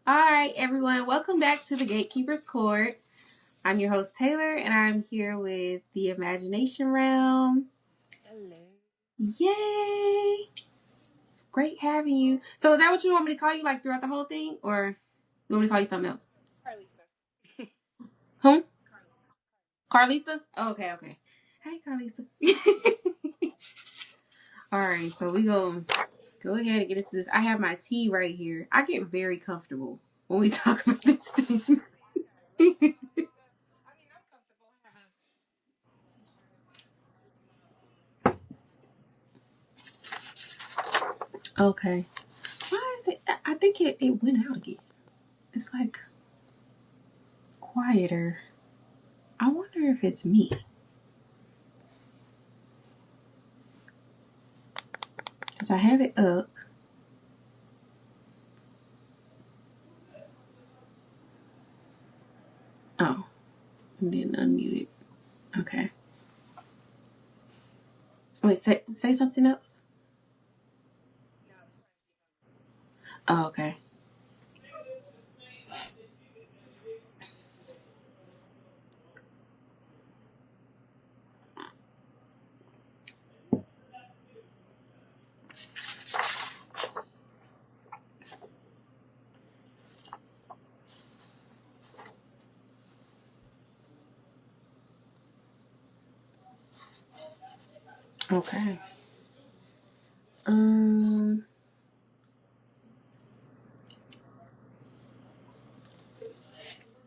All right, everyone, welcome back to the Gatekeepers Court. I'm your host, Taylor, and I'm here with the Imagination Realm. Hello. Yay! It's great having you. So, is that what you want me to call you, like, throughout the whole thing? Or you want me to call you something else? Carlisa. Whom? Carlisa. Carlisa? Oh, okay. Hey, Carlisa. All right, so we go ahead and get into this. I have my tea right here. I get very comfortable when we talk about these things. I mean, I'm comfortable. I have a t-shirt on. This is my Okay. Why is it? I think it went out again. It's like quieter. I wonder if it's me. Because I have it up. Oh. And then unmute it. Okay. Wait, say something else? no, I'm just trying to see if I'm Oh, okay. Okay. Um.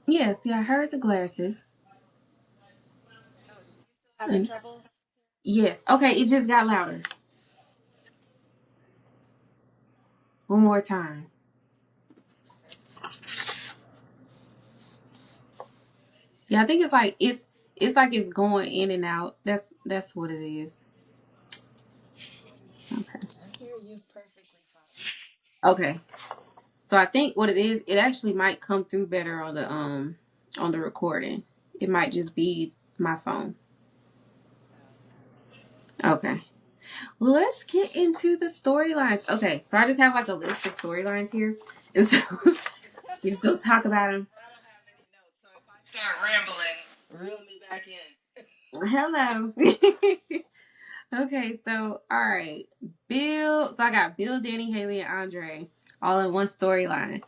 Yeah, see, I heard the glasses. Oh, you still having And trouble? yes. Okay, it just got louder. One more time. Yeah, I think it's like it's going in and out. That's what it is. Okay. I hear you perfectly fine. Okay. So I think what it is, it actually might come through better on the recording. It might just be my phone. Oh, Okay. Well, let's get into the storylines. Okay, so I just have like a list of storylines here, and so okay. we just go talk about them. But I don't have any notes, so if I start rambling, reel me back in. Hello. Okay, so all right, Bill. So I got Bill, Danny, Haley, and Andre all in one storyline.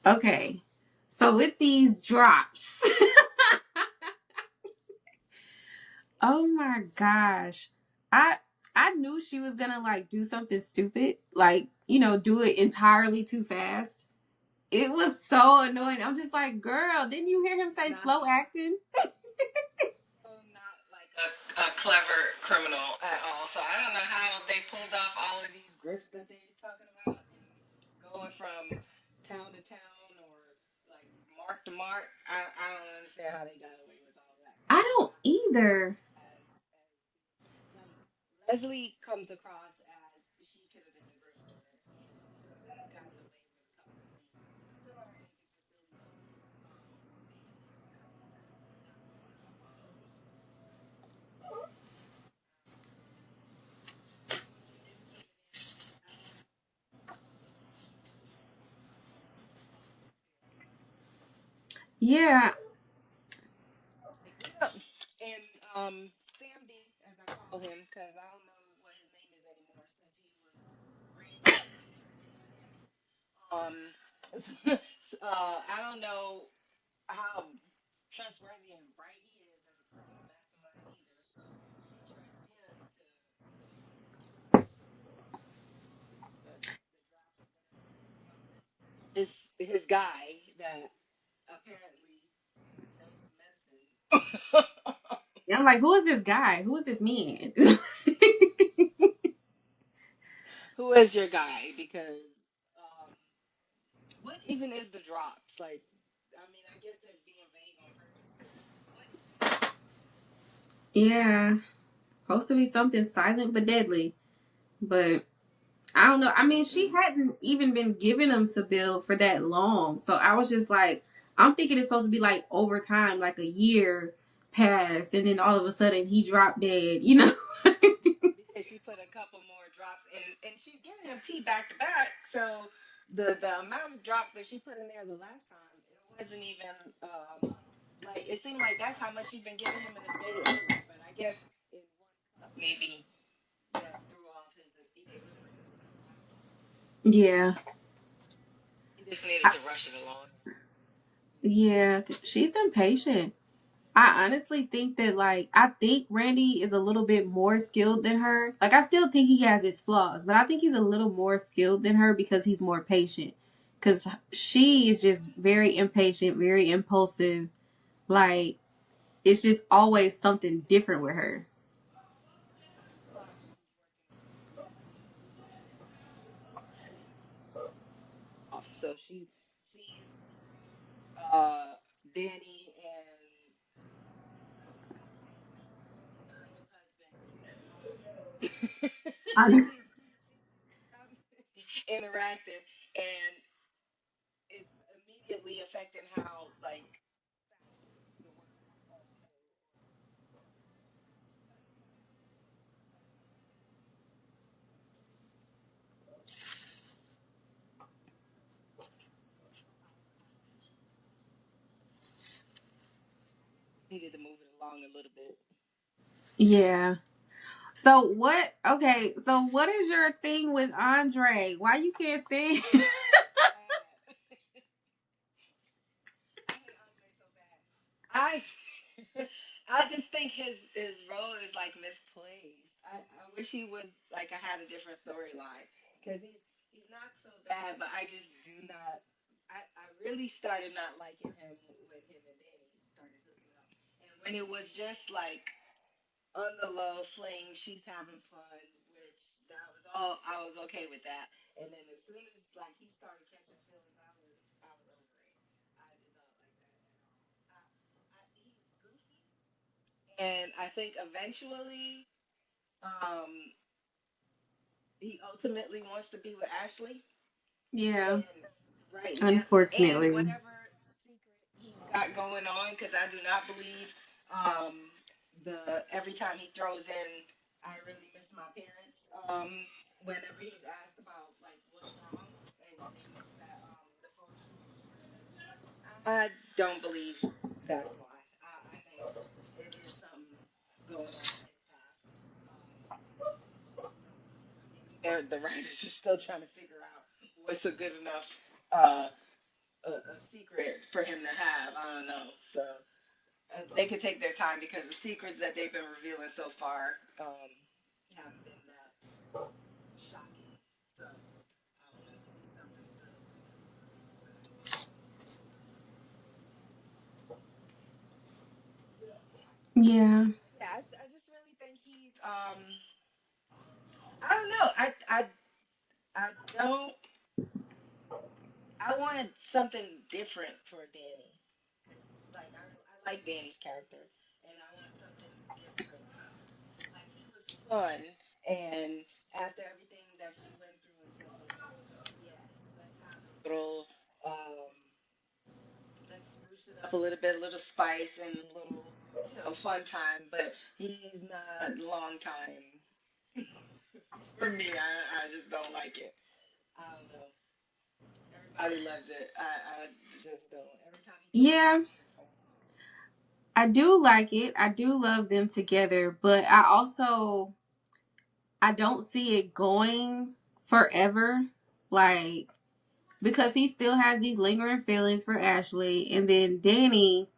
Okay, so with these drops, oh my gosh, I I knew she was gonna like do something stupid, like do it entirely too fast. It was so annoying. I'm just like, girl, didn't you hear him say Not, slow acting? not like a clever criminal at all. So I don't know how they pulled off all of these grifts that they're talking about and going from town to town or like mark to mark. I don't understand how they got away with all that I because don't either. like Leslie comes across as she could have been a grifter and gotten away with a couple of things. Still, her antics are silly, but Haley not so much. Came in after Yeah. like we don't and Sam D as I call him because I don't know what his name is anymore since he was reinstated into innocent. Um, I don't know how trustworthy and bright he is as a criminal mastermind either. So she trusts him to the drops or whatever you want to call his guy that apparently knows medicine. Yeah, I'm like, who is this guy? Who is this man? Who is your guy? Because um, what even is the drops? Like, I mean, I guess they're being vague on purpose, but what? Yeah. Supposed to be something silent but deadly. But I don't know. I mean, she hadn't even been giving them to Bill for that long. So I was just like, I'm thinking it's supposed to be like over time, like a year passed, and then all of a sudden he dropped dead. Because she put a couple more drops in, and she's giving him tea back to back. So the amount of drops that she put in there the last time, it wasn't even like it seemed like that's how much she'd been giving him in a day earlier. But I guess in one cup maybe that threw off his equilibrium. So I don't know. Yeah. He just needed I, to rush it along. yeah, she's impatient. I honestly think that like I think Randy is a little bit more skilled than her. Like I still think he has his flaws, but I think he's a little more skilled than her because he's more patient. Cuz she is just very impatient, very impulsive. Like it's just always something different with her. Well, she's working off, so she sees uh Danny and her new husband I know. she's interacting, and it's immediately affecting how like fast he wants to work also. Needed to move it along a little bit. Yeah. So what? Okay. So what is your thing with Andre? Why you can't stand? Bad. I hate Andre so bad. I I just think his role is like misplaced. I wish he would like I had a different storyline because he's not so bad, but I just do not. I really started not liking him when him and Danny started hooking up, and when it was just like on the low fling, she's having fun, which that was all I was okay with that. And then as soon as like he started catching feelings, I was over it. I did not like that at all. He's goofy, and I think eventually, um, he ultimately wants to be with Ashley. Yeah. And right now, and Unfortunately. whatever secret he's got going on, because I do not believe um, the every time he throws in, I really miss my parents. Whenever he's asked about like what's wrong, and they miss that the photo shoot in person, I don't believe that's why. I think it is something going on in his past. Um, so maybe the writers are still trying to figure out what's a good enough uh, a secret for him to have. I don't know. So they could take their time because the secrets that they've been revealing so far haven't been that shocking. So I don't know. It could be something to reveal. But Yeah. yeah, I just really think he's I don't know. I don't I want something different for Danny because like I like Danny's character and I want something different from him. Like he was fun and after everything that she went through and stuff like that, yes, let's have a little let's spruce it up a little bit, a little spice and a little fun time. But he's not long time for me. I just don't like it. I don't know. Everybody loves it. I just don't. Every time he throws in Yeah. extra fun. I do like it. I do love them together, but I don't see it going forever. Like because he still has these lingering feelings for Ashley and then Danny,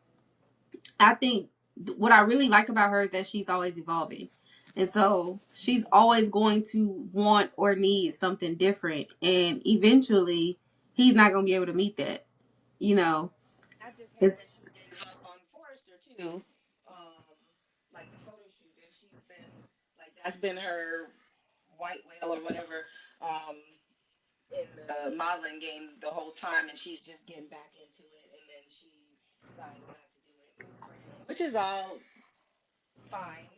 I think what I really like about her is that she's always evolving. And so she's always going to want or need something different and eventually he's not going to be able to meet that, you know. I just hate It's that she gave up on Forrester too. Um, like the photo shoot, and she's been like that's been her white whale or whatever in the modeling game the whole time, and she's just getting back into it, and then she decides not to do it for him, which is all fine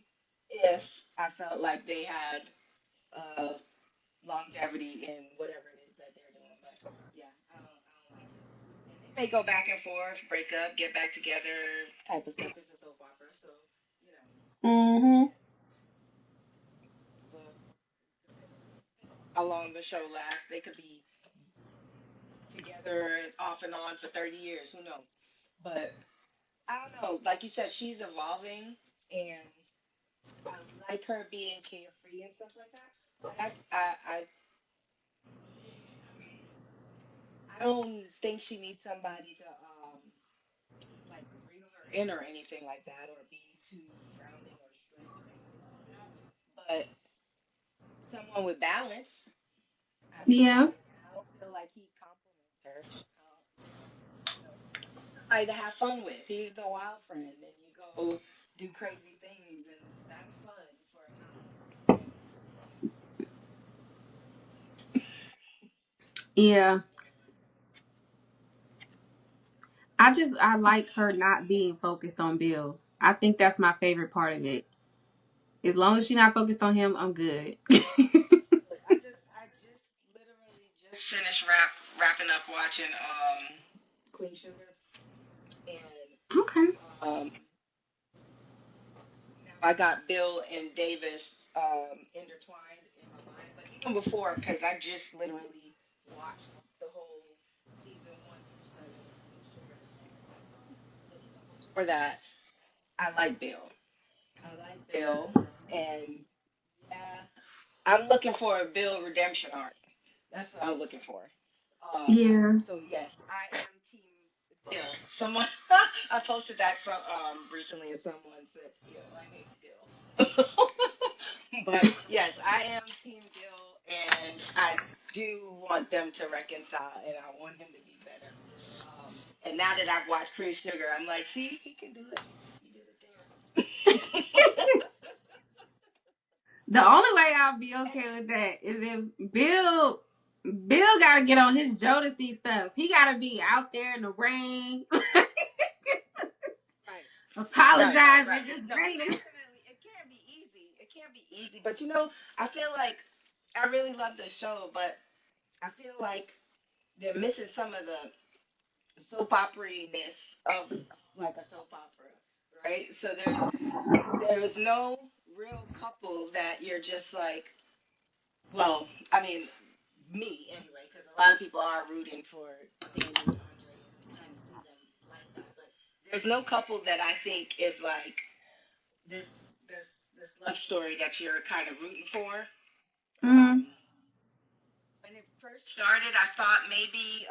if I felt like they had uh, longevity in whatever it is that they're doing. But yeah, I don't like it. And they may go back and forth, break up, get back together, type of stuff. It's a soap opera, so you know, mhm. the, depending how long the show lasts, they could be. together off and on for 30 years. Who knows? But I don't know. Like you said, she's evolving, and I like her being carefree and stuff like that. But I don't think she needs somebody to like reel her in or anything like that, or be too grounding or strict or anything like that. But someone with balance, Yeah. absolutely. And I don't feel like he compliments her. Somebody to have fun with. He's the wild friend, and you go do crazy things, and that's fun for a time. Yeah. I like her not being focused on Bill. I think that's my favorite part of it. As long as she's not focused on him, I'm good. Look, I just literally just finished wrapping up watching Queen Sugar, and Okay. um now I got Bill and Davis intertwined in my mind. But even before, because I just literally watched the whole season 1 through 7 of Queen Sugar. So even before that, I like Bill. I like Bill, and yeah, I'm looking for a Bill redemption arc. That's what I'm looking for. Yeah. So yes, I am Team Bill. Someone I posted that recently, and someone said, "Yo, I hate Bill." But yes, I am Team Bill, and I do want them to reconcile, and I want him to be better. And now that I've watched Chris Sugar, I'm like, see, he can do it. He did it there. The only way I'll be And okay with that is if Bill gotta get on his Jodeci stuff. He gotta be out there in the rain, right. apologizing, Right. just No, screaming. definitely. It can't be easy. It can't be easy. But I feel like I really love the show, but I feel like they're missing some of the soap opera-ness of like a soap opera, right? So there's no real couple that you're just like, well, I mean, me anyway, because a lot of people are rooting for Daniel and Andre and kind of see them like that. But there's no couple that I think is like this love story that you're kind of rooting for. Mm, When it first started, I thought maybe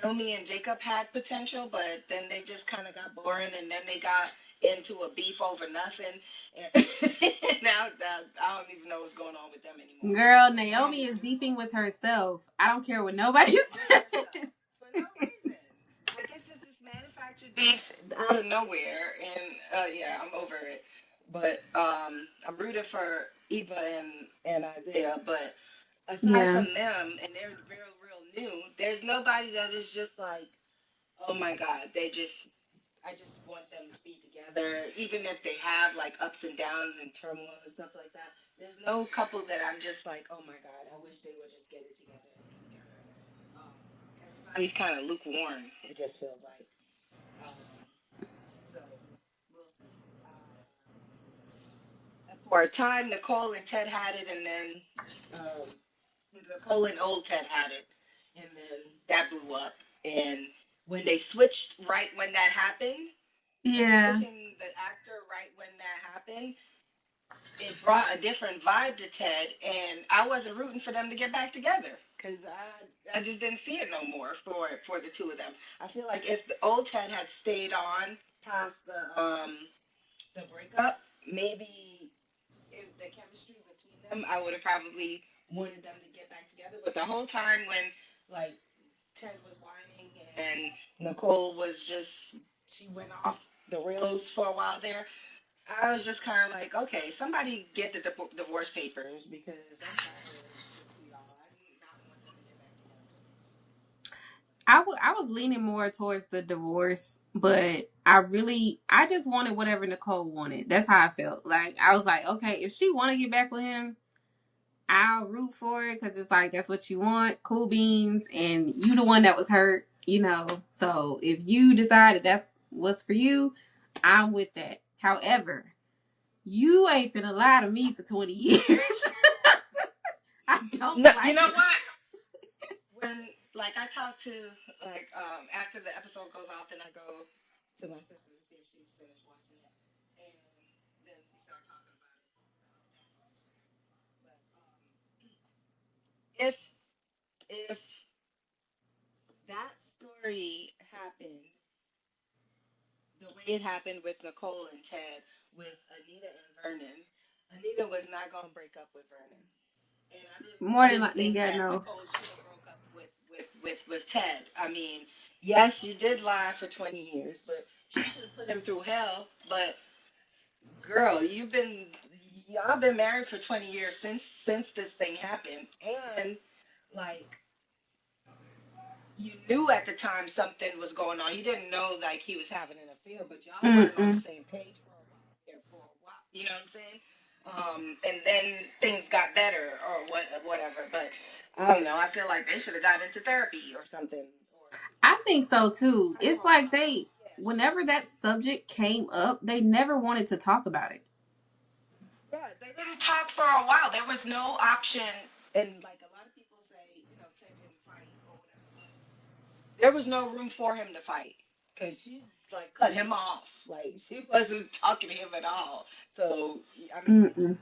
Naomi and Jacob had potential, but then they just kind of got boring, and then they got into a beef over nothing. And now I don't even know what's going on with them anymore. girl, Um, Naomi is beefing with herself. I don't care what nobody with says. herself for no reason. Like it's just this manufactured beef out of nowhere, and yeah, I'm over it. But I'm rooting for Eva and Isaiah. But aside Yeah. from them, and they're real new, there's nobody that is just like, oh my God, I just want them to be together, even if they have like ups and downs and turmoil and stuff like that. There's no couple that I'm just like, oh my God, I wish they would just get it together and be together. Um, Everybody's kind of lukewarm. It just feels like. Um, so we'll see. For a time, Nicole and Ted had it, and then um, Nicole and old Ted had it, and then that blew up. And when they switched right when that happened, them Yeah. switching the actor right when that happened, it brought a different vibe to Ted, and I wasn't rooting for them to get back together because I just didn't see it no more for the two of them. I feel like if the old Ted had stayed on past the breakup, maybe if the chemistry between them, I would have probably wanted them to get back together. But the whole time when like Ted was whining and Nicole was just she went off the rails for a while there. I was just kind of like, okay, somebody get the divorce papers because I'm tired of the two of y'all. I do not want them to get back together. I was leaning more towards the divorce, but I just wanted whatever Nicole wanted. That's how I felt. Like I was like, okay, if she want to get back with him, I'll root for it because it's like that's what you want, cool beans, and you the one that was hurt, you know. So if you decide that that's what's for you, I'm with that. However, you ain't finna lie to me for 20 years. I don't No, you like know it. what? like I talk to like after the episode goes off, then I go to my sister to see if she's finished watching it, and then we start talking about it. But if that story happened the way it happened with Nicole and Ted, with Anita and Vernon, Anita was not gonna break up with Vernon, and More I than didn't likely, think yeah, that no. Nicole should have broke up with Ted. I mean, yes, you did lie for 20 years, but she should have put him through hell. But girl, y'all been married for 20 years since this thing happened, and like you knew at the time something was going on. You didn't know like he was having an affair, but y'all weren't on the Mm-mm. same page for a while. There for a while, you know what I'm saying? And then things got better or whatever. But I don't know. I feel like they should have got into therapy or something, or I think so too. talk It's for a like while. Yeah, she whenever should. that subject came up, they never wanted to talk about it. Yeah, they didn't talk for a while. There was no option, and like a lot of people say, Ted didn't fight or whatever, but there was no room for him to fight because she like cut him off. Like she wasn't talking to him at all. So I mean, Mm-mm.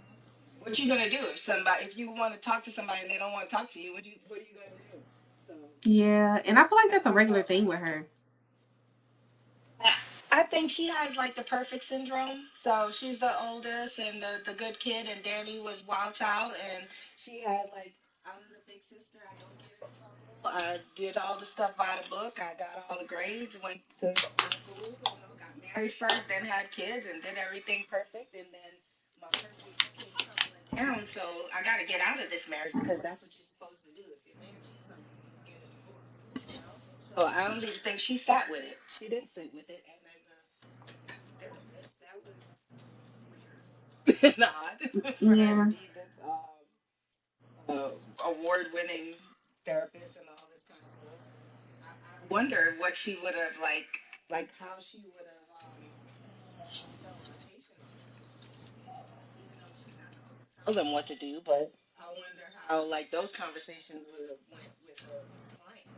what you gonna do if you want to talk to somebody and they don't want to talk to you? What are you gonna do? So Yeah, and I feel like that's a I regular felt thing like with her. I think she has like the perfect syndrome. So she's the oldest and the good kid, and Danny was wild child, and she had like I'm the big sister. I don't get in trouble. I did all the stuff by the book. I got all the grades. Went to school. Got married first, then had kids, and did everything perfect. And then my perfect came tumbling down. So I got to get out of this marriage because that's what you're supposed to do. If your man cheats on you, you get a divorce. So I don't even think she sat with it. She didn't sit with it. And as a therapist, that was weird and odd for her to Yeah. be this award-winning therapist and all this kind of stuff. I wonder what she would have like how she would have felt her patients would have received it, even though she's not supposed to tell them what to do. But I wonder how like those conversations would have went with his client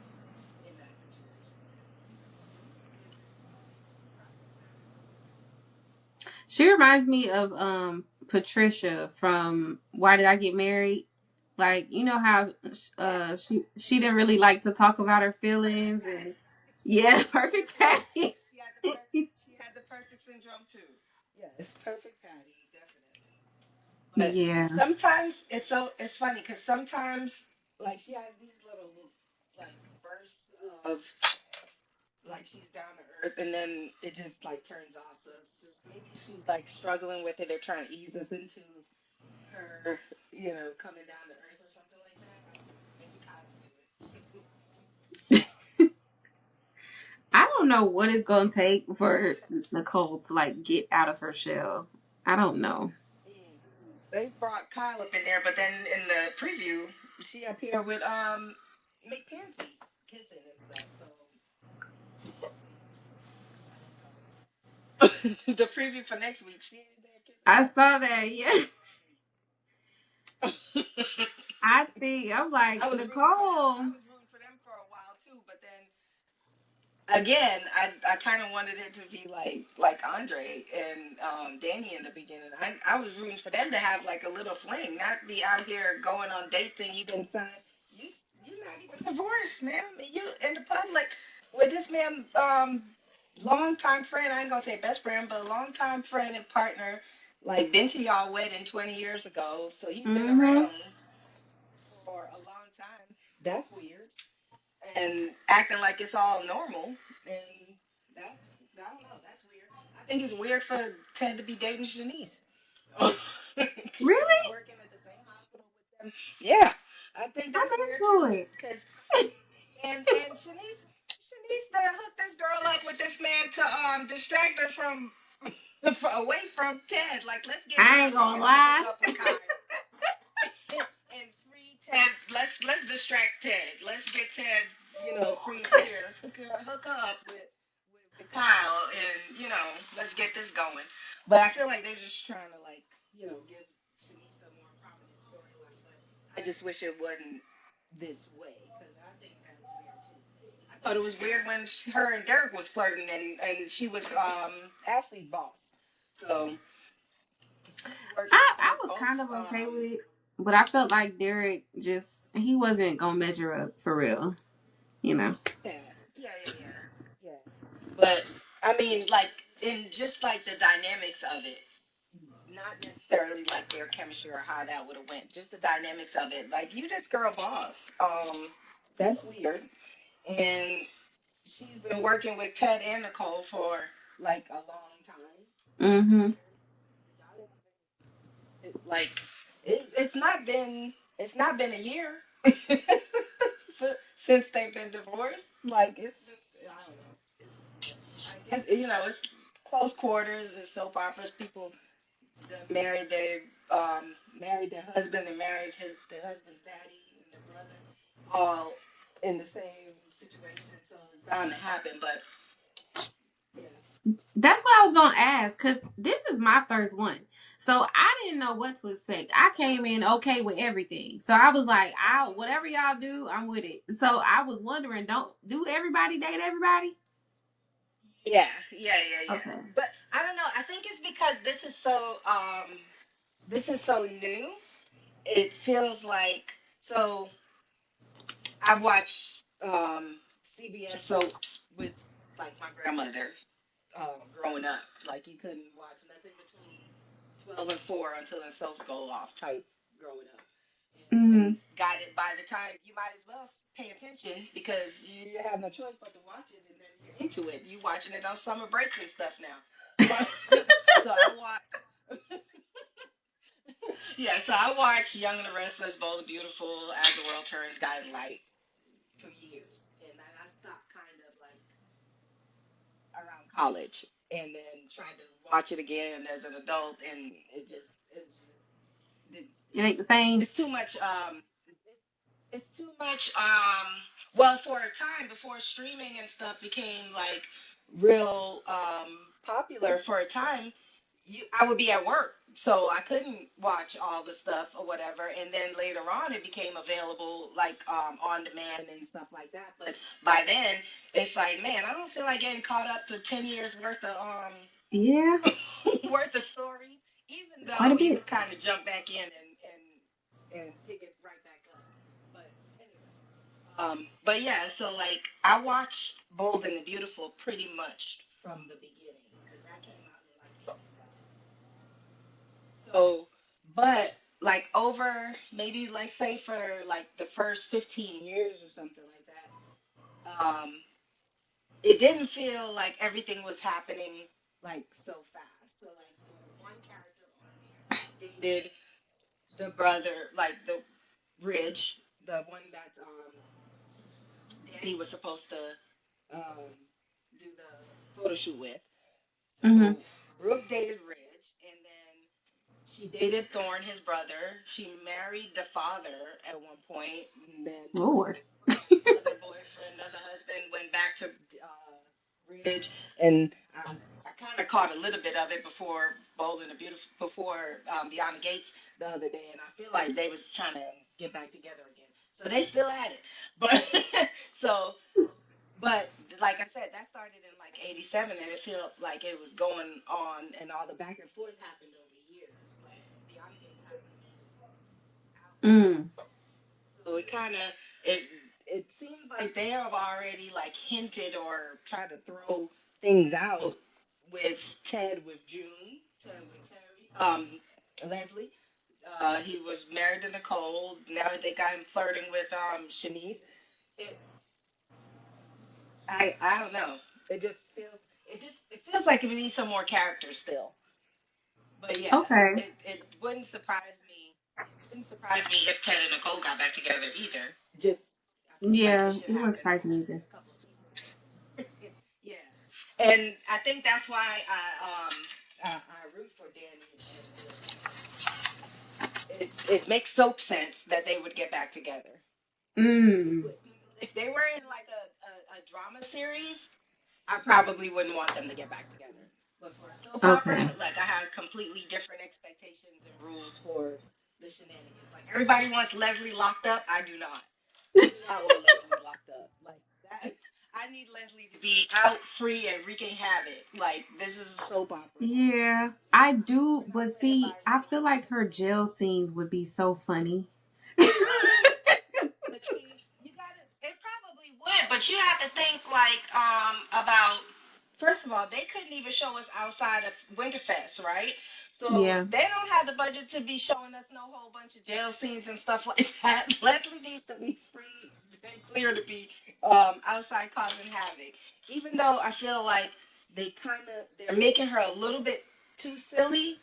in that situation because she couldn't process that at all. She reminds me of Patricia from Why Did I Get Married? Like, you know how Yeah, she didn't really like to talk about her perfect feelings and Patty. yeah, Perfect perfect Patty. Patty. She had the perfect syndrome too. Yes, perfect Patty, definitely. But Yeah. sometimes it's funny because sometimes like she has these little like bursts of like she's down to earth and then it just like turns off. So it's just maybe she's like struggling with it or trying to ease us into her, coming down to earth or something like that. I don't know. Maybe Kyle can do it. I don't know what it's gonna take for Nicole to like get out of her shell. I don't know. Mm. They brought Kyle up in there, but then in the preview, she appeared with McPansy kissing and stuff. So we'll see how that goes. The preview for next week, she ain't there I saw that, yeah. kissing him. I think I'm like, I was rooting for them. I Nicole. was rooting for them for a while too, but then again, I kind of wanted it to be like Andre and Danny in the beginning. I was rooting for them to have like a little fling, not be out here going on dates and you didn't sign. You're not even divorced, man. You in the public with this man, longtime friend. I ain't gonna say best friend, but longtime friend and partner. Like been to y'all wedding 20 years ago, so he's been Mm-hmm. around for a long time. That's weird and acting like it's all normal. And I don't know, that's weird. I think it's weird for Ted to be dating Shanice. Because she was Really? working at the same hospital with them. Yeah, I think I'm that's weird into too. it. Cause and Shanice then hooked this girl up with this man to distract her from away from Ted. Like, let's get I ain't Andre gonna to hook lie. up with Kyle and free Ted. Let's distract Ted. Let's get Ted, free here. Let's hook up with Kyle, and let's get this going. But I feel like they're just trying to like give Shanice a more prominent storyline. But I just wish it wasn't this way because I think that's weird. thought it was weird when her and Derek was flirting, and she was Ashley's boss. So she worked I with was both. kind of okay with it, but I felt like Derek just he wasn't gonna measure up for real, you know. Yeah, yeah. But I mean, like in just like the dynamics of it, not necessarily like their chemistry or how that would have went. Just the dynamics of it. Like you this girl boss. That's weird. And she's been working with Ted and Nicole for like a long time. That's Mm-hmm. weird. Y'all didn't like it's not been a year since they've been divorced. Like it's just I don't know. It's just weird. I guess it's close quarters and soap operas. People that married their husband and married their husband's daddy and their brother, all in the same situation. So it's bound to happen. But yeah, That's what I was gonna ask because this is my first one, so I didn't know what to expect. I came in okay with everything, so I was like, "I whatever y'all do, I'm with it." So I was wondering, don't do everybody date everybody? yeah. Okay. But I don't know. I think it's because this is so new. It feels like so. I watch CBS soaps with like my grandmother growing up. Like you couldn't watch nothing between 12 and 4 until the soaps go off type growing up. And Mm-hmm. then got it by the time you might as well pay attention because you have no choice but to watch it and then you're into it. You watching it on summer breaks and stuff now. So I watch yeah, so I watched Young and the Restless, Bold and Beautiful, As the World Turns, Guiding Light for years. And then I stopped kind of like around college and then tried to watch it again as an adult and it just didn't It stick. ain't the same. It's too much it's too much well for a time before streaming and stuff became like real popular for a time I would be at work so I couldn't watch all the stuff or whatever and then later on it became available like on demand and stuff like that but by then it's like man I don't feel like getting caught up to 10 years worth of Yeah, worth of stories even it's quite a though you bit. could kind of jump back in and pick it right back up but anyway but yeah, so like I watched Bold and the Beautiful pretty much from the beginning because that came out in like '87. So, but like over maybe like say for like the first 15 years or something like that, it didn't feel like everything was happening like so fast. So like the one character on there dated the brother, like the Ridge, the one that's Danny was supposed to um, do the photo shoot with. Mm-hmm. So Brooke dated Ridge, and then she dated Thorne, his brother. She married the father at one point, and then Lord. other boyfriend, other husband went back to Ridge, and I kind of caught a little bit of it before Bold and the Beautiful, before Beyond the Gates the other day, and I feel like they was trying to get back together again. So they still at it, but so but like I said, that started in like '87, and it felt like it was going on, and all the back and forth happened over years. Like Beyond the Gates hasn't been out yet, Mm. so it seems like they have already like hinted or tried to throw things out with Ted with June, Ted with Terry, Leslie. He was married to Nicole. Now they got him flirting with Shanice. It, I don't know. It feels like we need some more characters still. But yeah, Okay. it wouldn't surprise me. It wouldn't surprise me if Ted and Nicole got back together either. Just I feel like it Yeah, should it was happen surprising in either. a couple of seasons. Yeah, and I think that's why I root for Danny and Brooke because it makes soap sense that they would get back together. It Mm. would if they were in like a drama series, I probably wouldn't want them to get back together. But for a soap opera, Okay. like I have completely different expectations and rules for the shenanigans. Like everybody wants Leslie locked up. I do not. I do not want Leslie locked up. Like that. I Leslie to be out free and wreaking havoc. Like this is a soap opera. Yeah, I I do, don't but know if see, anybody's I gonna feel do like it. her jail scenes would be so funny. But see, you gotta. It probably would, but you have to think like about. First of all, they couldn't even show us outside of Winterfest, right? So Yeah. they don't have the budget to be showing us no whole bunch of jail scenes and stuff like that. Leslie needs to be free and clear to be outside causing havoc. Even though I feel like they're making her a little bit too silly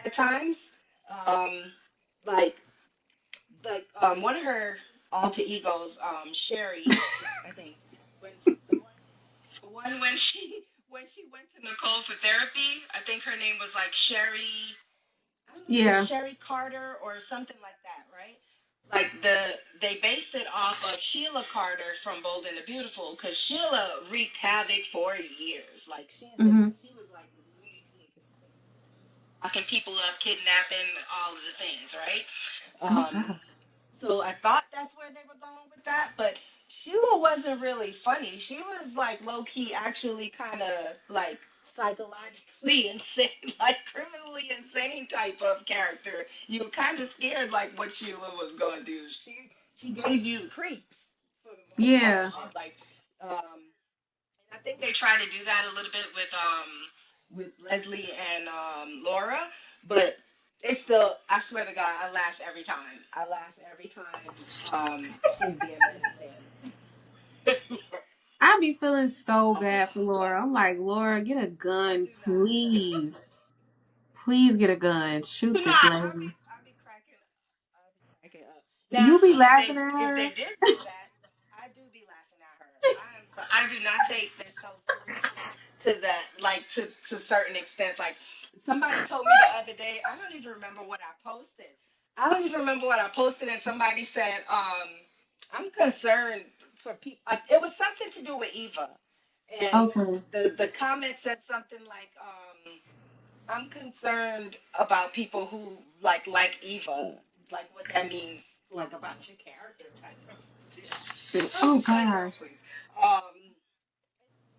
at times. Um, like one of her alter egos, Sherry, I think, when the one when she went to Nicole for therapy, I think her name was like Sherry. I don't know if it was Yeah. Sherry Carter or something like that, right? Like they based it off of Sheila Carter from Bold and the Beautiful because Sheila wreaked havoc for years. Like Hmm. she was like Looney Tunes, locking people up, kidnapping, all of the things, right? Oh Um, God. So I thought that's where they were going with that, but Sheila wasn't really funny. She was like low key, actually kind of like psychologically insane, like criminally insane type of character. You were kind of scared like what Sheila was going to do. She gave you the creeps for the most part Yeah. of it. Like, and I think they try to do that a little bit with Leslie and Laura, but it's still. I swear to God, I laugh every time. I laugh every time she's being menacing. I be feeling so Oh bad for my Laura. I'm like, Laura, get a I gun, do not. please. Please get a gun. Shoot No, this lady. I'll be cracking up. Now, You be see, laughing at if her? they did do that, I do be laughing at her. I do not take this so seriously to that, like to certain extents. Like somebody told me the other day, I don't even remember what I posted. I don't even remember what I posted, and somebody said, "I'm concerned for people." Like, it was something to do with Eva, and Okay. the comment said something like, I'm concerned about people who like Eva, like what that means, like about your character type of deal. I was Oh just like, girl, gosh. please. Um,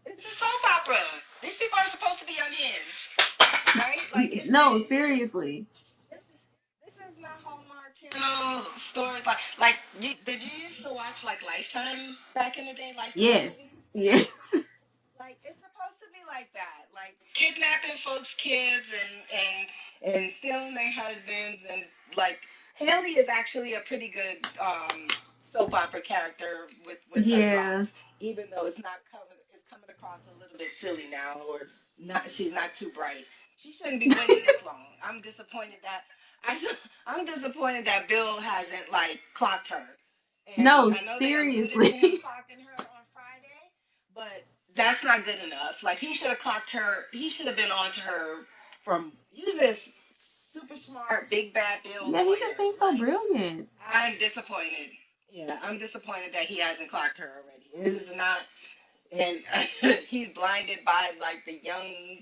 it's a soap opera. These people are supposed to be unhinged, right? Like No, seriously. this is this is not Hallmark Channel stories. Did you used to watch like Lifetime back in the day, Lifetime movies? Yes. Yes. Like it's supposed to be like that, like kidnapping folks' kids and stealing their husbands and like Haley is actually a pretty good soap opera character with her Yeah. drops, even though it's coming across a little bit silly now or not. She's not too bright. She shouldn't be winning this long. I just, I'm disappointed that Bill hasn't like clocked her. And No, I know they alluded to seriously. him clocking her on Friday, but that's not good enough. Like he should have clocked her. He should have been on to her from you, this super smart, big bad Bill Yeah, he just lawyer. seems so Like brilliant. I'm disappointed. Yeah, I'm disappointed that he hasn't clocked her already. It is not, and he's blinded by like the young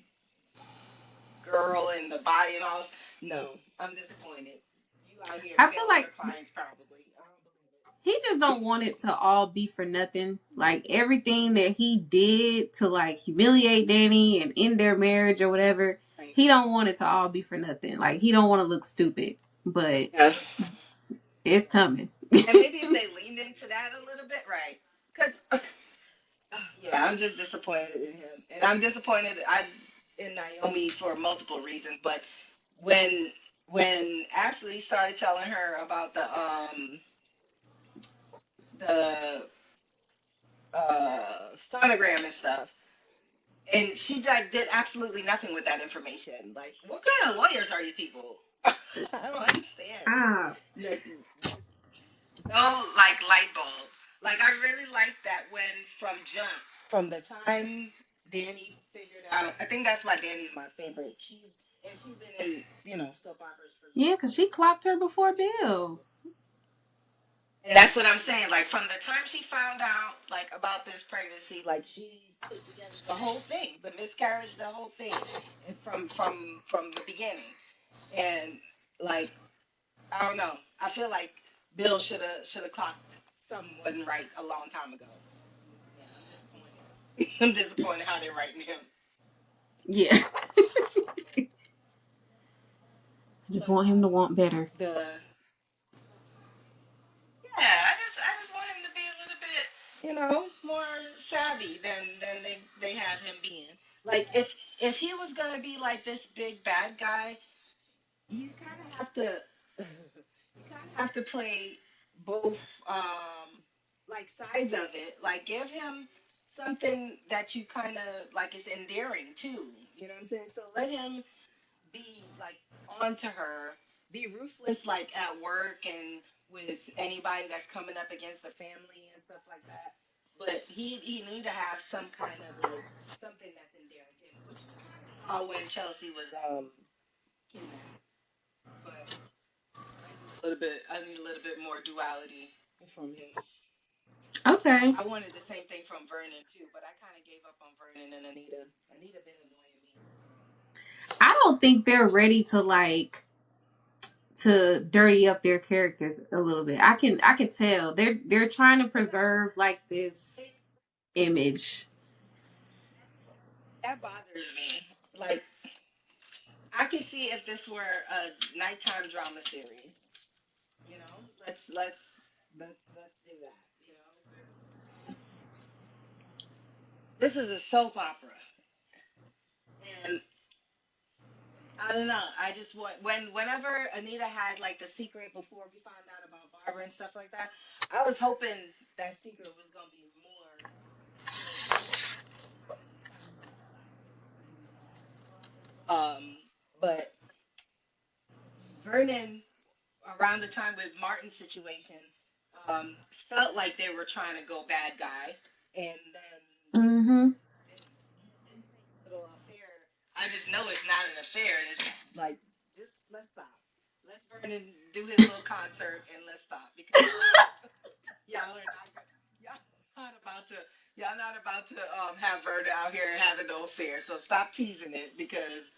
girl and the body and all. No, I'm disappointed. You out here I feel failing your like clients probably. I don't believe it. he just don't want it to all be for nothing. Like everything that he did to like humiliate Danny and end their marriage or whatever, Right. he don't want it to all be for nothing. Like he don't want to look stupid, but Yeah. it's coming. And maybe if they leaned into that a little bit, right? Because yeah, I'm just disappointed in him, and I'm disappointed in Naomi for multiple reasons. But when when Ashley started telling her about the sonogram and stuff, and she like did absolutely nothing with that information. Like, what kind of lawyers are you people? I don't understand. Ah, Like, no, like light bulb. Like I really like that when from the time Danny figured out. I think that's why Danny's my favorite. She's been in soap operas for yeah, because she clocked her before Bill. and that's what I'm saying. Like from the time she found out like about this pregnancy, like she put together the whole thing, the miscarriage, the whole thing, and from the beginning. And like I don't know, I feel like Bill should have clocked someone right a long time ago. Yeah, I'm disappointed. I'm disappointed how they're writing him. Yeah. Just But want him to want better. the yeah, I just want him to be a little bit, more savvy than they have him being. Like if he was gonna be like this big bad guy, you kind of have to you kind of have to play both like sides of it. Like give him something that you kind of like is endearing too. You know what I'm saying? So let him be like onto her, be ruthless like at work and with anybody that's coming up against the family and stuff like that. But he need to have some kind of like something that's endearing to him, which we kind of saw when Chelsea was kidnapped. But I need a little bit more duality from him. Okay. I wanted the same thing from Vernon too, but I kind of gave up on Vernon and Anita. Anita been annoying me. I don't think they're ready to like to dirty up their characters a little bit. I can tell. They're trying to preserve like this image. That bothers me. Like I could see if this were a nighttime drama series. You know, let's do that. You know, but this is a soap opera, and I don't know. I just want whenever Anita had like the secret before we found out about Barbara and stuff like that, I was hoping that secret was gonna be more to kind of stabilize that. But Vernon around the time with Martin's situation, felt like they were trying to go bad guy, and then Mm-hmm. this little affair. I just know it's not an affair. It's like just let's stop. Let's Vernon do his little concert and let's stop because y'all are not y'all not about to y'all not about to have Vernon out here having no affair. So stop teasing it because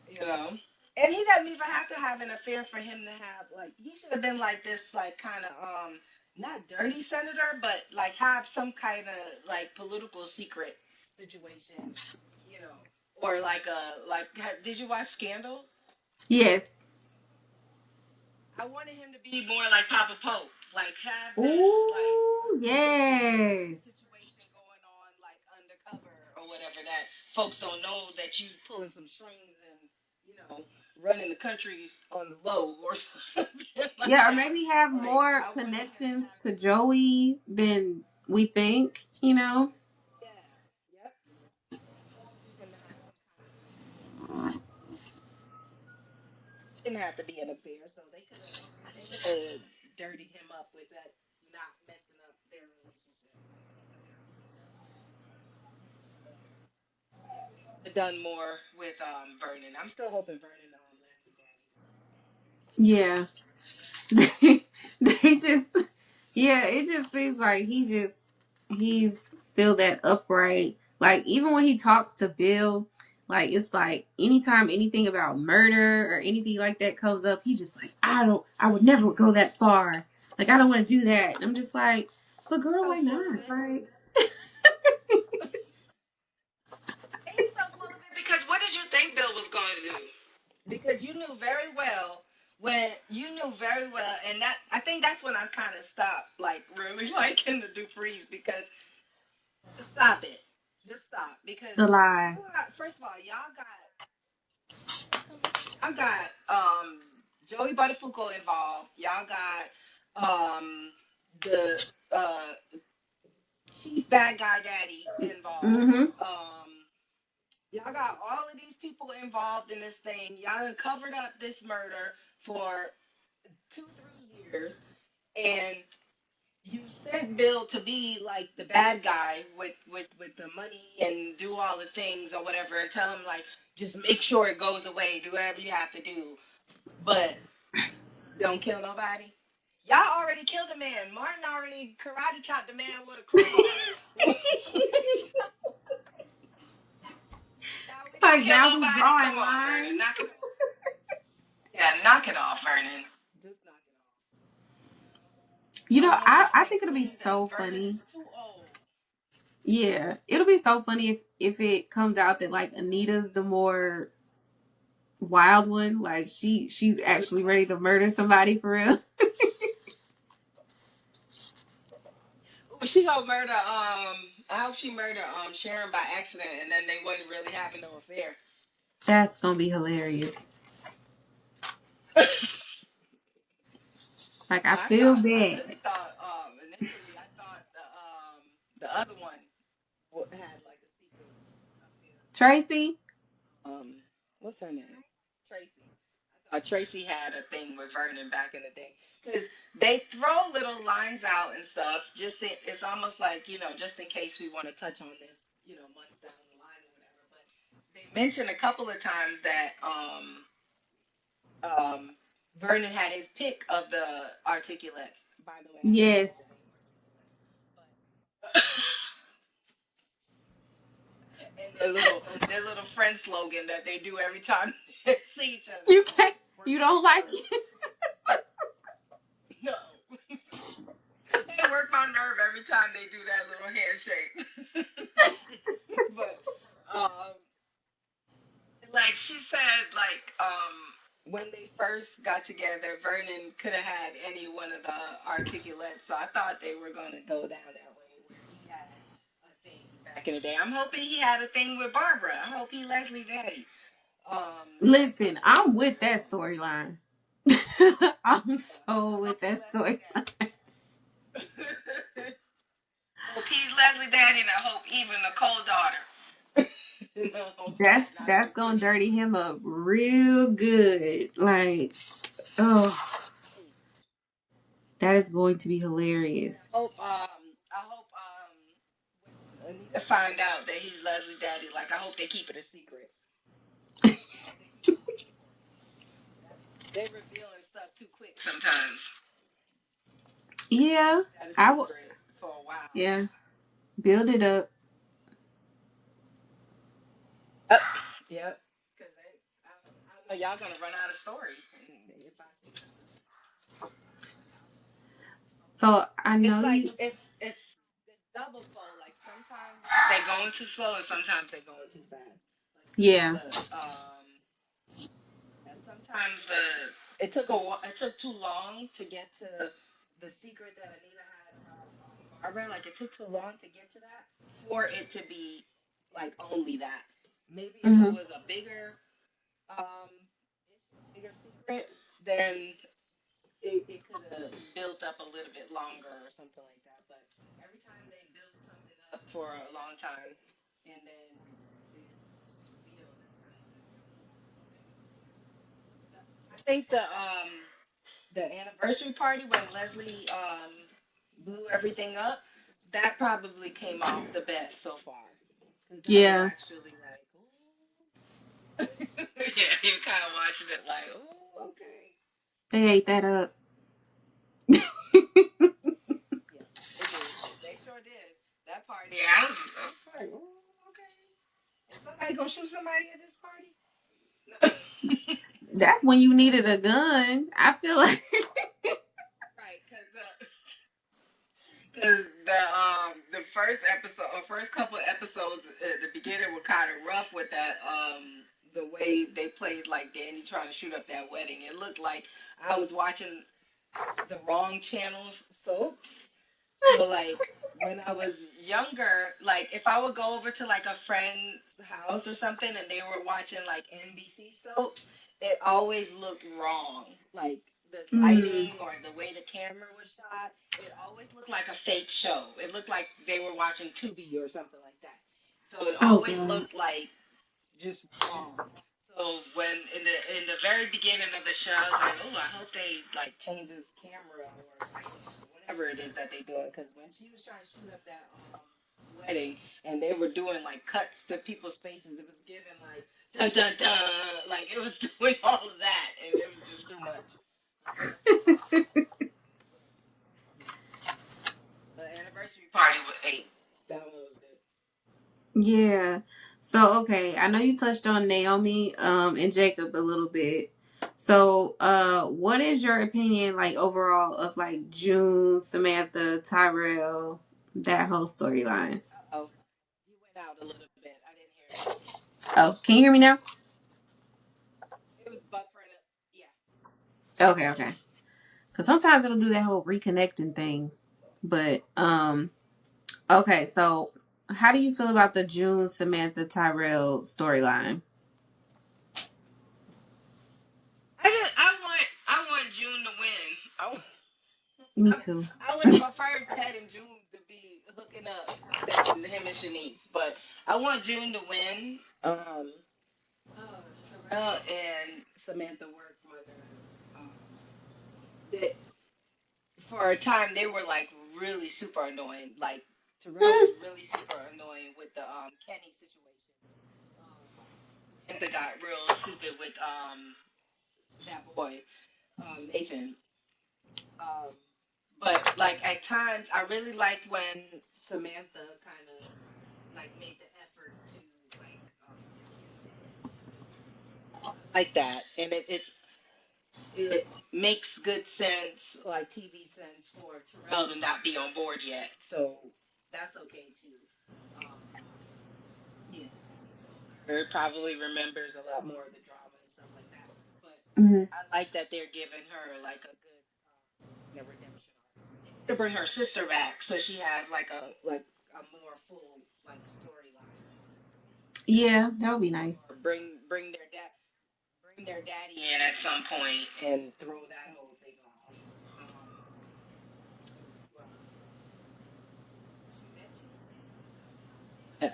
you know. And he doesn't even have to have an affair for him to have like he should have been like this like kind of not dirty senator but like have some kind of like political secret situation, you know, or like did you watch Scandal? Yes. I wanted him to be more like Papa Pope, like have this like Ooh, yes. situation going on like undercover or whatever that folks don't know that you pulling some strings and running the country on the low or something like Yeah, or that. maybe have Like more I wanted him to connections have to Joey than we think, you know? yeah, yep. I wanted him to have some kind of didn't have to be an affair, so they could have dirtied him up with that not messing up their relationship. Could have done more with Vernon. I'm still hoping Vernon lands the daddy. Yeah. They just yeah, it just seems like he's still that upright. Like even when he talks to Bill, like it's like anytime anything about murder or anything like that comes up, he's just like, I would never go that far. Like I don't want to do that. And I'm just like, but girl, So why full of not? it. Like He's so full of it because what did you think Bill was going to do? Because you knew very well and that I think that's when I kind of stopped like really liking the Duprees because stop it, just stop because the lies. first of all y'all got Joey Buttafuoco involved, y'all got the chief bad guy daddy involved, Mm-hmm. y'all got all of these people involved in this thing. Y'all done covered up this murder for 2 3 years, and you sent Bill to be like the bad guy with the money and do all the things or whatever, and tell him like just make sure it goes away, do whatever you have to do, but don't kill nobody. Y'all already killed a man. Martin already karate chopped a man with a crowbar. Now we don't Like kill now we nobody. drawing Come on, Vernon, lines. knock it. Yeah, knock it off, Vernon. Just knock it You know, off. I Let's think get it'll be cleaned up. so Vernon funny. is too old. Yeah, it'll be so funny if it comes out that like Anita's the more wild one. Like she's actually ready to murder somebody for real. Ooh, she gonna murder. I hope she murder Sharon by accident, and then they wasn't really having no affair. That's gonna be hilarious. Like I feel I bad. really thought initially I thought the other one had like a secret affair. Tracy? Um, what's her name? Tracy. I thought Tracy had a thing with Vernon back in the day because they throw little lines out and stuff. It's almost like just in case we want to touch on this, months down the line or whatever. But they mentioned a couple of times that um Vernon had his pick of the articulates. By the way, I don't know Yes. the name articulates, but and their little friend slogan that they do every time they see each other. You can't Work you my don't like nerve. it? No, they work my nerve every time they do that little handshake. But um, like she said, when they first got together, Vernon could have had any one of the articulates. So I thought they were gonna go down that way where he had a thing back in the day. I'm hoping he had a thing with Barbara. I hope he Leslie Daddy. Um, Listen, so I'm with that storyline. I'm I so hope with he that Leslie storyline. Daddy. Hope he's Leslie Daddy, and I hope even Nicole daughter. Hope That's she's not that's gonna Patricia. dirty him up real good. Like, oh, that is going to be And hilarious. I hope when Anita find out that he's Leslie Daddy, like I hope they keep it a secret. I hope they keep it a secret. They revealing stuff too quick sometimes. Yeah, Keep that a I would. secret for a while. Yeah, build it up. Uh, yep. Because I know y'all gonna run out of story if I see this. So I It's know like you. it's double fold. Like sometimes they going too slow, and sometimes they going too fast. Like Yeah. sometimes it took too long to get to the secret that Anita had about Barbara. Like it took too long to get to that for it to be like only that. Maybe if it Hmm. was a bigger issue, bigger secret, then it could have built up a little bit longer or something like that. But every time they build something up for a long time and then it's revealed, it's kind of like, oh, okay. I think the anniversary party when Leslie blew everything up, that probably came off the best so far. Because that was Yeah, actually like, ooh. Yeah, you're kind of watching it like, oh, okay. they ate that up. Yeah, they did. They sure did. That party, yeah, I was like, oh, okay. Is somebody gonna shoot somebody at this party? No. That's when you needed a gun. I feel like. Right, because the first episode or first couple of episodes at the beginning were kind of rough with that the way they played like Danny trying to shoot up that wedding. It looked like I was watching the wrong channel's soaps. So like when I was younger, like if I would go over to like a friend's house or something and they were watching like NBC soaps, it always looked wrong. Like the Mm. lighting or the way the camera was shot, it always looked like a fake show. It looked like they were watching Tubi or something like that. So it Oh always god. looked like just wrong. So when in the very beginning of the show, I was like, oh, I hope they like change this camera or lighting or whatever it is that they doing. Because when she was trying to shoot up that wedding and they were doing like cuts to people's faces, it was giving like dun dun dun, like it was doing all of that, and it was just too much. I was like, yeah. The anniversary party was 8. That one was good. Yeah. So okay, I know you touched on Naomi and Jacob a little bit. So what is your opinion like overall of like June, Samantha, Tyrell, that whole storyline? Uh oh. out a little bit. I didn't hear you. Oh, can you hear me now? It was buffering. Yeah. Okay, okay. Because sometimes it'll do that whole reconnecting thing. But okay. So, how do you feel about the June Samantha Tyrell storyline? I want June to win. Me I, too. I would have preferred Ted and June to be hooking up than him and Shanice, but I want June to win. Terrell and Samantha worked my nerves. That for a time they were like really super annoying. Like Terrell was really super annoying with the Kenny situation. Samantha got real stupid with that boy Nathan. Um, but like at times, I really liked when Samantha kind of like made the effort to like get on board with Terrell. I like that, and it makes good sense, like TV sense, for Terrell to not be on board yet. So that's okay too. Um, you know, because he's older, probably remembers a lot more of the drama and stuff like that. But Hmm. I like that they're giving her like a good kind of redemption arc. They need to bring her sister back so she has like a more full like storyline. Yeah, that would be nice. Or bring their daddy in at some point and throw that whole thing off. Um, who else? Did you mention? Uh,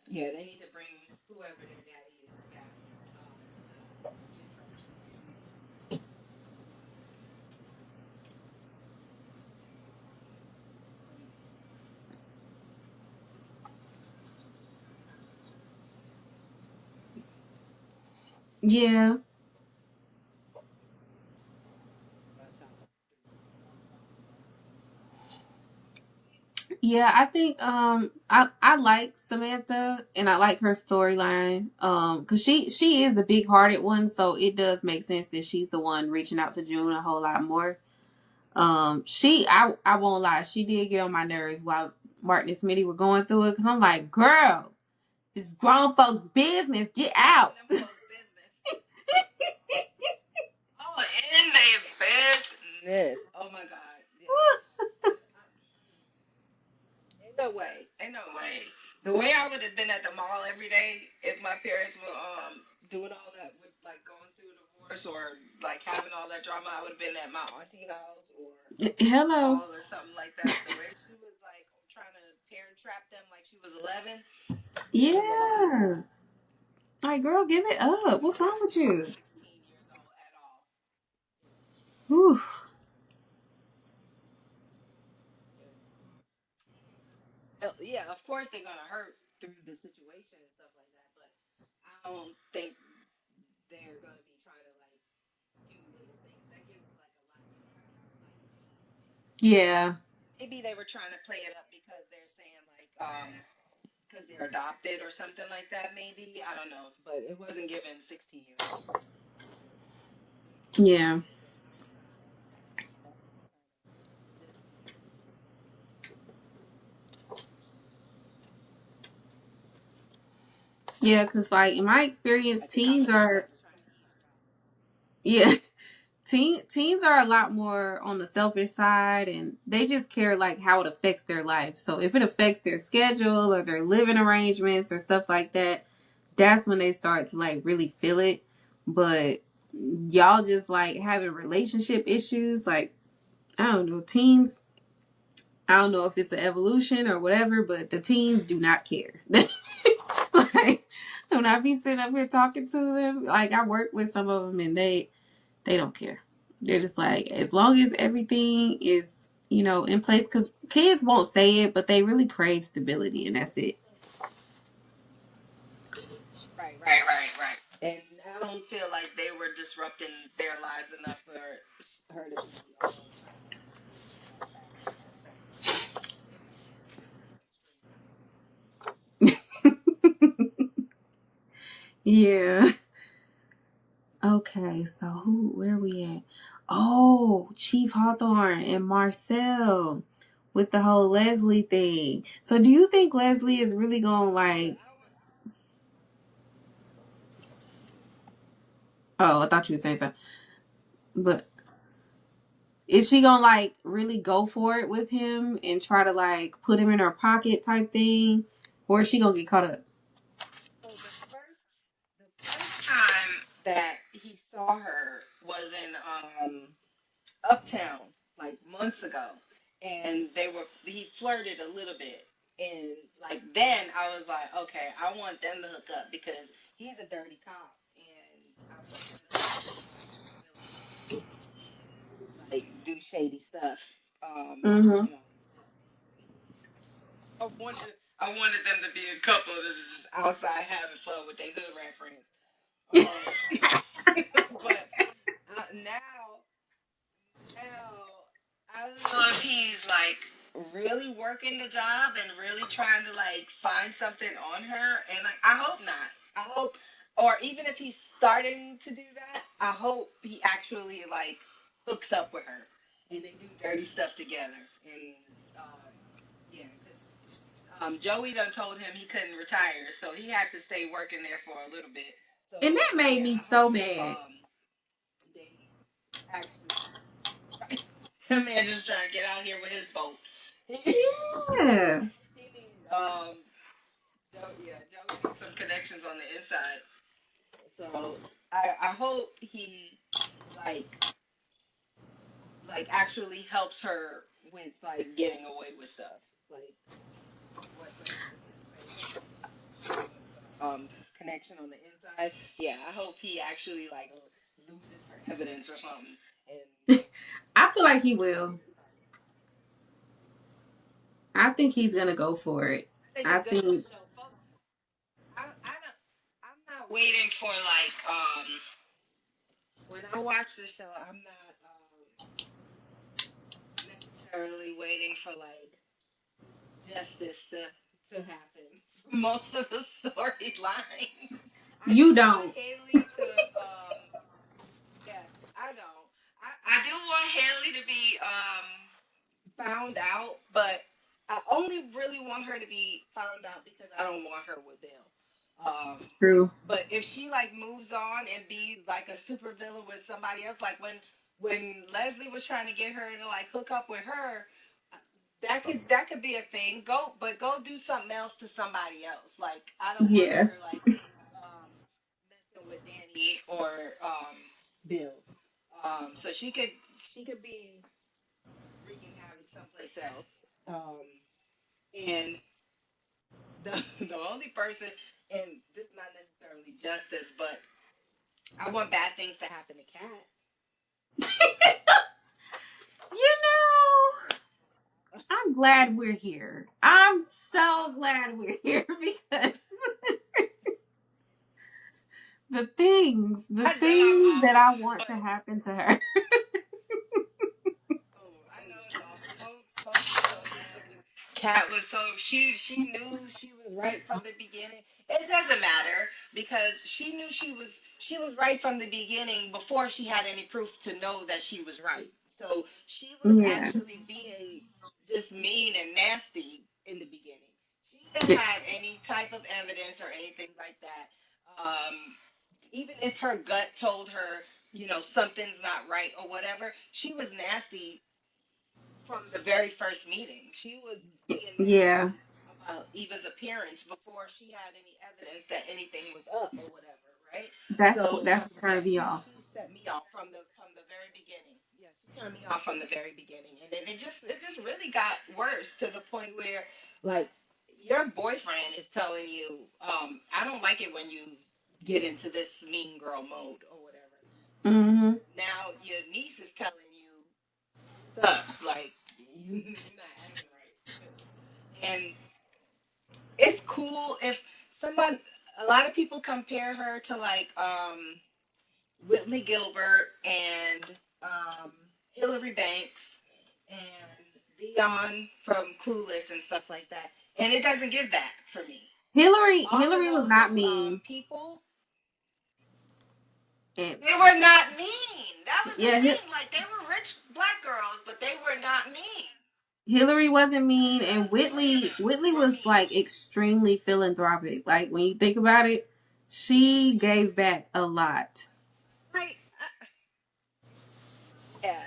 yeah, they need to bring whoever their daddy is back to give her some more stuff. Yeah, That's how yeah. I think I like Samantha and I like her storyline. Because she is the big hearted one, so it does make sense that she's the one reaching out to June a whole lot more. I won't lie, she did get on my nerves while Martin and Smitty were going through it because I'm like, girl, it's grown folks' business. Get in out. them folks' business. Oh, in their business. Oh my God. Yeah. Ain't no way. Ain't no way. The way I would have been at the mall every day if my parents were doing all that with like going through a divorce or like having all that drama, I would have been at my auntie house or the Hello. mall or something like that. The way she was like trying to parent trap them like she was 11, it was a lot. Yeah. Like, girl, give it up. What's wrong with Not you? 16 years old at all. Whew. Yeah. Yeah, of course they're gonna hurt through the situation and stuff like that, but I don't think they're gonna be trying to like do little things. That gives like a lot more like weight. Yeah. Maybe they were trying to play it up because they're saying like because they're adopted or something like that. Maybe I don't know, but it wasn't given 16-year-old. Yeah. Yeah, because, like, in my experience, I think I'm teens gonna are, text trying to eavesdrop. yeah, teens are a lot more on the selfish side and they just care, like, how it affects their life. So if it affects their schedule or their living arrangements or stuff like that, that's when they start to, like, really feel it. But y'all just, like, having relationship issues, like, I don't know, teens, I don't know if it's an evolution or whatever, but the teens do not care. Like, when I be sitting up here talking to them, like, I work with some of them and they don't care. They're just like, as long as everything is, in place, because kids won't say it, but they really crave stability, and that's it. Right, right, right, right. And I don't feel like they were disrupting their lives enough for her to be trying to make decisions like that aspect. They might just need her some screen time. Yeah. Okay, so where we at? Oh, Chief Hawthorne and Marcel. with the whole Leslie thing. So do you think Leslie is really gonna But like? I would, Oh, I thought you were saying something. But is she gonna like really go for it with him and try to like put him in her pocket type thing, or is she gonna get caught up? so the first time that he saw her was in Uptown, like months ago, and he flirted a little bit, and like then I was like, okay, I want them to hook up because he's a dirty cop, and I want them to hook up so I can really like do shady stuff. Mm-hmm. You know, just I wanted them to be a couple that's just outside having fun with their hood rat friends. But now I don't know if he's like really working the job and really trying to like find something on her, and like I hope not. I hope, or even if he's starting to do that, I hope he actually like hooks up with her and they do dirty stuff together. And yeah, because Joey done told him he couldn't retire, so he had to stay working there for a little bit. So And that made yeah, me I so hope mad. they actually. That man just trying to get out here with his boat. Yeah. He needs Joey needs some connections on the inside. So I hope he like actually helps her with like getting away with stuff. Like what's his face? With the connection on the inside. Yeah, I hope he actually like loses her evidence or something and I feel like he gets will. his time. I think he's gonna go for it. I think I it's good for the think show. Folks, I don't, I'm not waiting for like when I watch the show, I'm not necessarily waiting for like justice to happen. Most of the storylines, I do you want don't. Haley to yeah, I don't. I do want Haley to be found out, but I only really want her to be found out because I don't want her with Bill. True. But if she like moves on and be like a super villain with somebody else, like when Leslie was trying to get her to like hook up with her, that could be a thing. Go do something else to somebody else. Like I don't want Yeah. her like um, messing with Danny or Bill. So she could be wreaking havoc someplace else. And the only person, and this is not necessarily justice, but I want bad things to happen to Kat. You know, I'm glad we're here. I'm so glad we're here because the I know I'm things that awful, I want but to happen to her. oh, I know it's awful. Folks were so mad because Kat was so she knew she was right from the beginning. It doesn't matter because she was right from the beginning before she had any proof to know that she was right. So she was Yeah. actually being just mean and nasty in the beginning. She didn't Yeah. have any type of evidence or anything like that. Um, Even if her gut told her, something's not right or whatever, she was nasty from the very first meeting. She was being Yeah. nasty about Eva's appearance before she had any evidence that anything was up or whatever, right? So That's what yeah, turned me off. she set me off from the very beginning. Yeah, she turned me off from the very beginning, and then it just really got worse to the point where like your boyfriend is telling you, I don't like it when you get into this mean girl mode or whatever. Mm-hmm. Now your niece is telling you what's up, like you're not acting right. And it's cool if someone, a lot of people compare her to like Whitley Gilbert and um, Hillary Banks and Dion from Clueless and stuff like that, and it doesn't give that for me. All of Hillary was not those mean. people, And they were not mean. That was the yeah, thing. Like they were rich black girls, but they were not mean. Hillary wasn't mean, and No, Whitley for was me, like extremely philanthropic. Like when you think about it, she, she gave back a lot. I, yeah.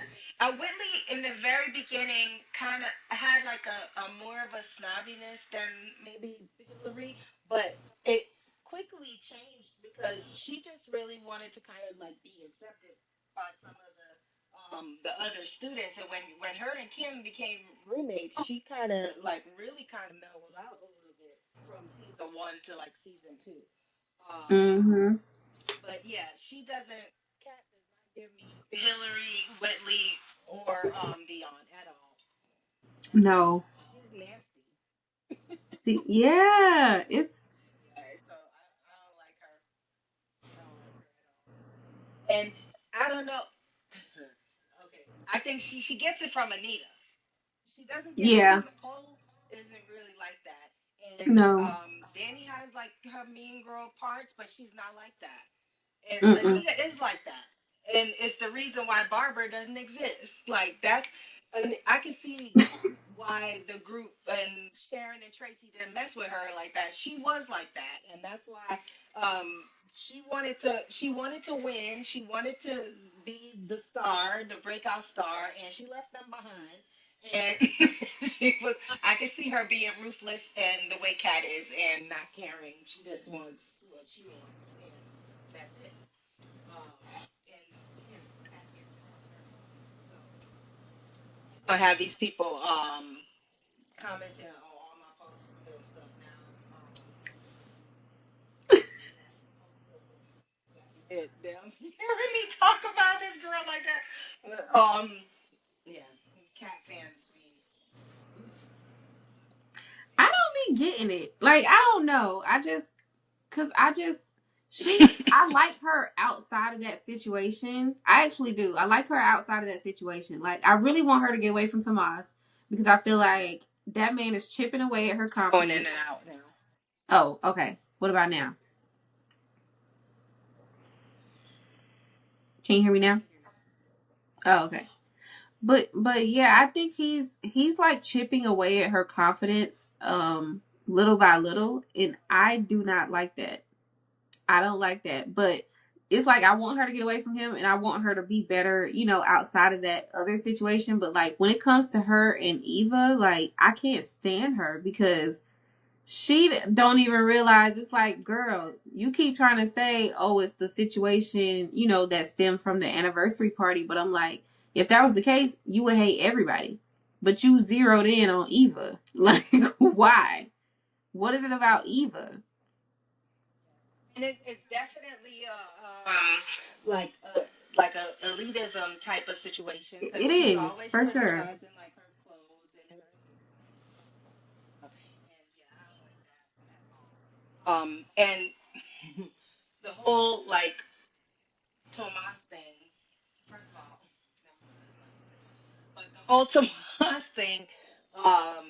Whitley in the very beginning kind of had like a more of a snobbiness than maybe Hillary, but it quickly changed because she just really wanted to kind of like be accepted by some of the other students. And when her and Kim became roommates, she kind of like really kind of mellowed out a little bit from season one to like season two. Um, Mm-hmm. but yeah, she doesn't. Cat does not give me Hillary, Whitley, or Dion at all. No. She's nasty. See, yeah, it's Yeah, so I don't like her. I don't like her at all. And I don't know. Okay, I think she gets it from Anita. She doesn't get it yeah. from Nicole. Isn't really like that. And No. Danny has like her mean girl parts, but she's not like that. And Mm-mm. Anita is like that. And it's the reason why Barbara doesn't exist. Like that's, and I can see why the group and Sharon and Tracy didn't mess with her like that. She was like that, and that's why um, she wanted to win. She wanted to be the star, the breakout star, and she left them behind. And she was, I can see her being ruthless and the way Kat is and not caring. She just wants what she wants, and that's it. And Kat gets it from her. So I have these people commenting on all my posts and stuff now. Them hearing me talk about this girl like that. Yeah, cat fans be. I don't be getting it. Like I don't know. Cause I just I like her outside of that situation. I actually do. I like her outside of that situation. Like I really want her to get away from Tomas because I feel like that man is chipping away at her Going in confidence. and out now. Oh, okay. What about now? Can you hear me I now? can hear you. Oh, okay. But yeah, I think he's like chipping away at her confidence little by little, and I do not like that. I don't like that. But it's like I want her to get away from him and I want her to be better, outside of that other situation. But like when it comes to her and Eva, like I can't stand her because she don't even realize it's like, girl, you keep trying to say, oh, it's the situation, that stemmed from the anniversary party. But I'm like, if that was the case, you would hate everybody. But you zeroed in on Eva. Like, why? What is it about Eva? And it's definitely like a like a elitism type of situation because It she's is, always for sure. criticizing like her clothes and her stuff. And yeah, I don't like that at all. And the whole like Tomas thing. First of all, never mind, I'm not gonna say that. But the whole Tomas thing, um,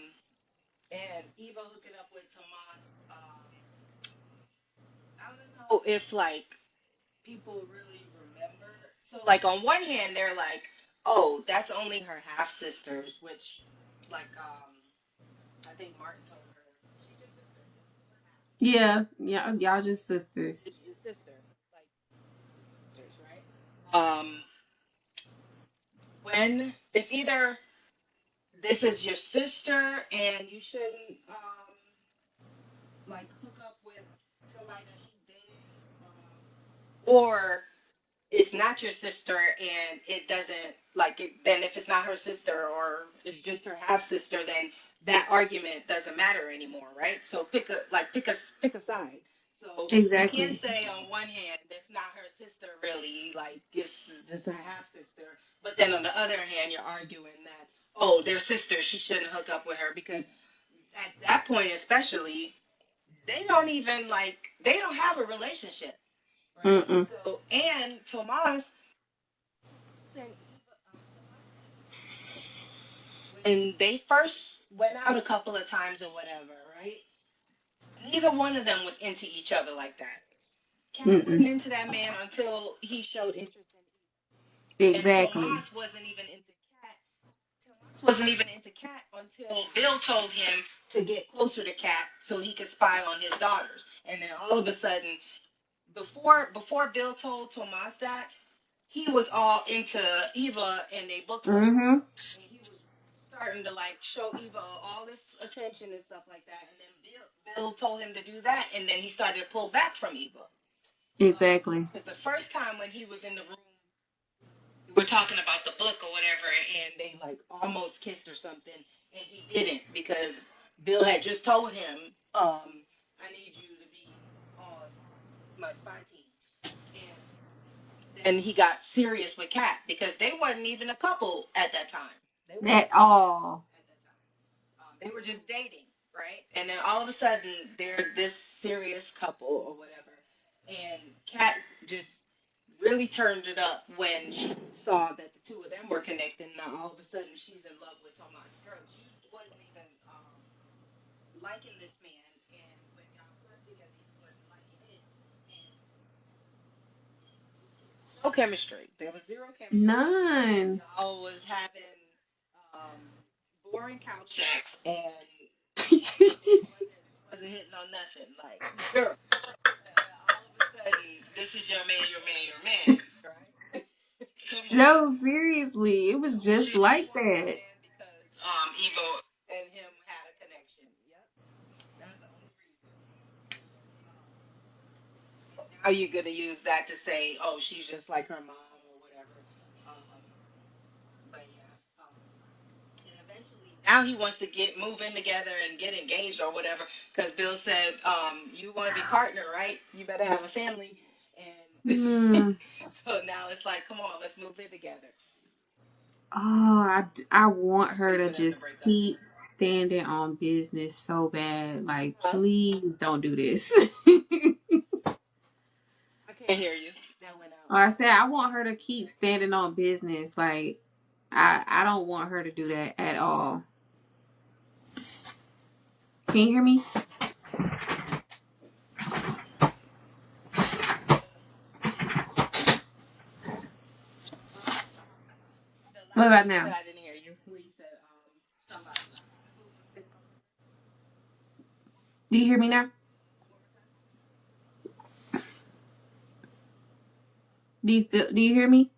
and Eva hooking up with Tomas. I don't know if like people really remember. So like on one hand, they're like, oh, that's only her half sisters, which like I think Martin told her she's your sister, her half. Yeah, yeah, y'all just sisters. It's your sister, like sisters, right? Um, when it's either this is your sister and you shouldn't like hook up with somebody that she's dating, or it's not your sister and it doesn't like it, then if it's not her sister or it's just her half sister, then that argument doesn't matter anymore, right? So pick a side. So you can't Exactly. say on one hand that's not her sister really, like it's her half sister, but then on the other hand you're arguing that oh they're sisters, she shouldn't hook up with her because at that point especially they don't have a relationship, right? Mm-mm. So and Tomas and Eva, when they first went out a couple of times or whatever, right? Neither one of them was into each other like that. Kat Mm-mm. wasn't into that man until he showed interest in Eva, and Exactly. Tomas wasn't even into Kat. wasn't even into Cat until Bill told him to get closer to Cat so he could spy on his daughters. And then all of a sudden, before Bill told Tomas that, he was all into Eva and their book club, Mm-hmm. and he was starting to like show Eva all this attention and stuff like that. And then Bill told him to do that, and then he started to pull back from Eva. Exactly. Because the first time when he was in the room, we were talking about the book or whatever, and they like almost kissed or something, and he didn't because Bill had just told him, "I need you to be on my spy team." And then he got serious with Kat because they wasn't even a couple at that time. They wasn't At even together all. at that time. They were just dating, right? And then all of a sudden, they're this serious couple or whatever. And Kat just really turned it up when she saw that the two of them were connected. Now all of a sudden, she's in love with Tomas. Girls, you wasn't even liking this man, and when y'all slept together, you wasn't liking it. And no chemistry. There was zero chemistry. None. Y'all was having um, boring couch sex, and it wasn't hitting on nothing. Like, girl, all of a sudden, this is your man, your man, right? Come on. No, seriously. It was just She like wanted that that. man because Evo and him had a connection. Yep, that's the only reason. And now you're gonna use that to say, oh, she's just like her mom or whatever. Um, but yeah. And eventually, now he wants to get move in together and get engaged or whatever. Because Bill said, you want to be partner, right? You better have a family. And Mm. so now it's like, come on, let's move in together. Oh, I want her Ready to for them to just break up. keep standing on business so bad. Like, Huh? please don't do this. I can't hear you. That went out. Or I said I want her to keep standing on business. Like, I don't want her to do that at all. Can you hear me? Huh? The What last about thing you said, now? I didn't hear you. Where you said somebody who was sitting on her. Do you hear me now? One more time. Do you hear me?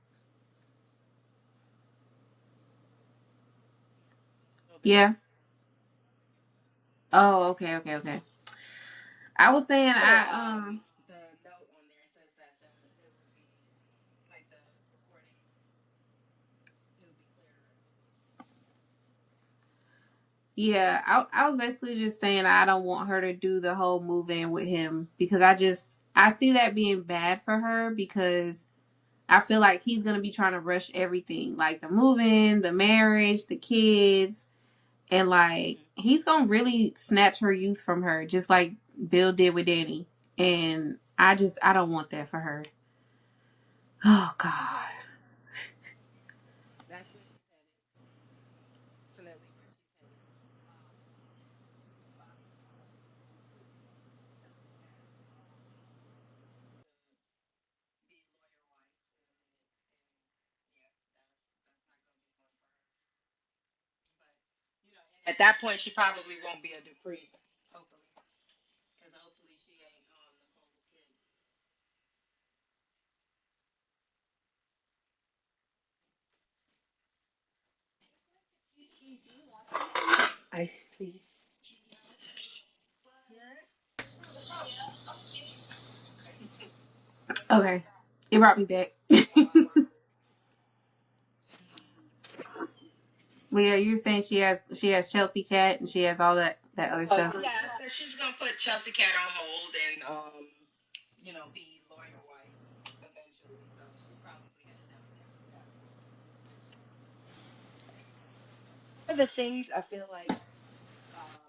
A little bit. Yeah. Oh, okay, okay, okay. I was saying Put a I. the note on there says that it would be like the recording. It would be clearer if it was. Yeah, I was basically just saying I don't want her to do the whole move in with him because I see that being bad for her because I feel like he's gonna be trying to rush everything, like the move in, the marriage, the kids, and like Mm-hmm. he's gonna really snatch her youth from her, just like Bill did with Danny. And I don't want that for her. Oh God. Right. That's where she's headed. Definitely where she's headed. She's about putting Chelsea Cat to be lawyer wife in a minute, and yeah, that's not going to be fun for her. But and at that point, she probably won't be a Dupree. Hopefully, because hopefully she ain't Nicole's kid. Ice, please. Okay. It brought me back. Well, yeah, you're saying she has Chelsea Cat and she has all that other stuff. Yeah, so she's gonna put Chelsea Cat on hold and be lawyer wife eventually. So she's probably headed down that road eventually. One of the things I feel like um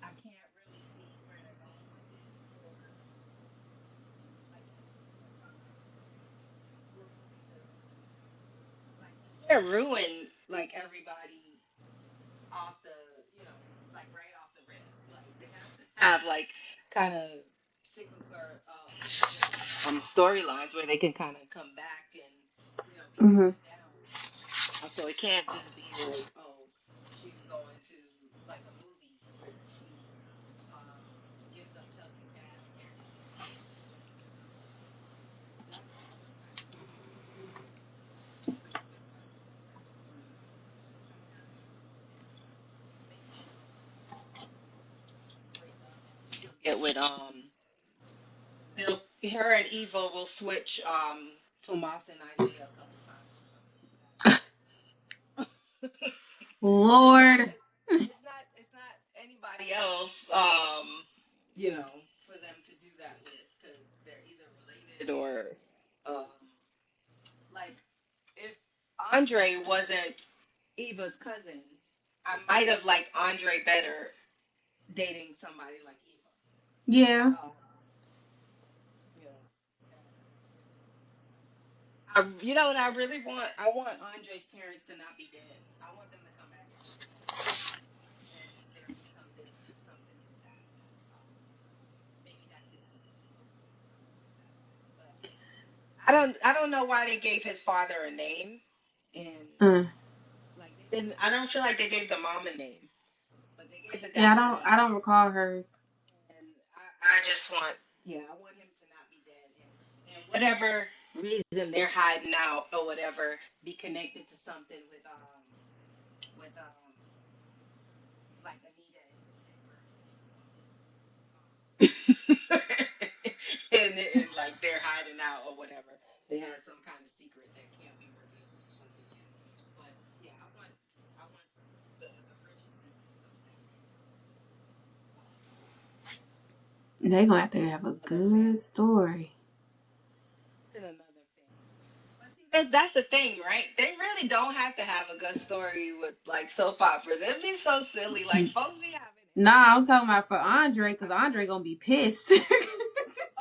I can't really see where they're going with it, or like it's kind of ruin the like you can't ruin like everybody off the like right off the rip. Like they have to have like kind of cyclical cyclical storylines where they can kind of come back and be Hmm. brought down. So it can't just be like, oh, she's going to like a movie where she um, gives up Chelsea Cat apparently to join Eva. So that also kind of makes her story just kind of interesting. And maybe they'll break up and then she'll get with they'll her and Eva will switch Tomas and Isaiah a couple times or something like that. It's not Lord. it's not anybody else for them to do that with because they're either related or um like if Andre wasn't Eva's cousin, I might have liked Andre better dating somebody like Eva. Yeah. You know, you know what I really want? I want Andre's parents to not be dead. I want them to come back and live together, and there be something with that. Um, Maybe that's his secret or something like that. But I don't know why they gave his father a name, and Uh, like they didn't. I don't feel like they gave the mom a name, but they gave the yeah, dad a I name. don't recall hers. And I just want, yeah, I want him to not be dead, and whatever reason they're hiding out or whatever, be connected to something with like Anita and Bernie or something. And like they're hiding out or whatever. They have some kind of secret that can't be revealed or something yet. But yeah, I want the Richardsons to come back and They gonna have to have a another good family. story. It's in another family. But see, that's the thing, right? They really don't have to have a good story with like soap operas. It'd be so silly. Like folks be having it. Nah, I'm talking about for Andre, because Andre gonna be pissed.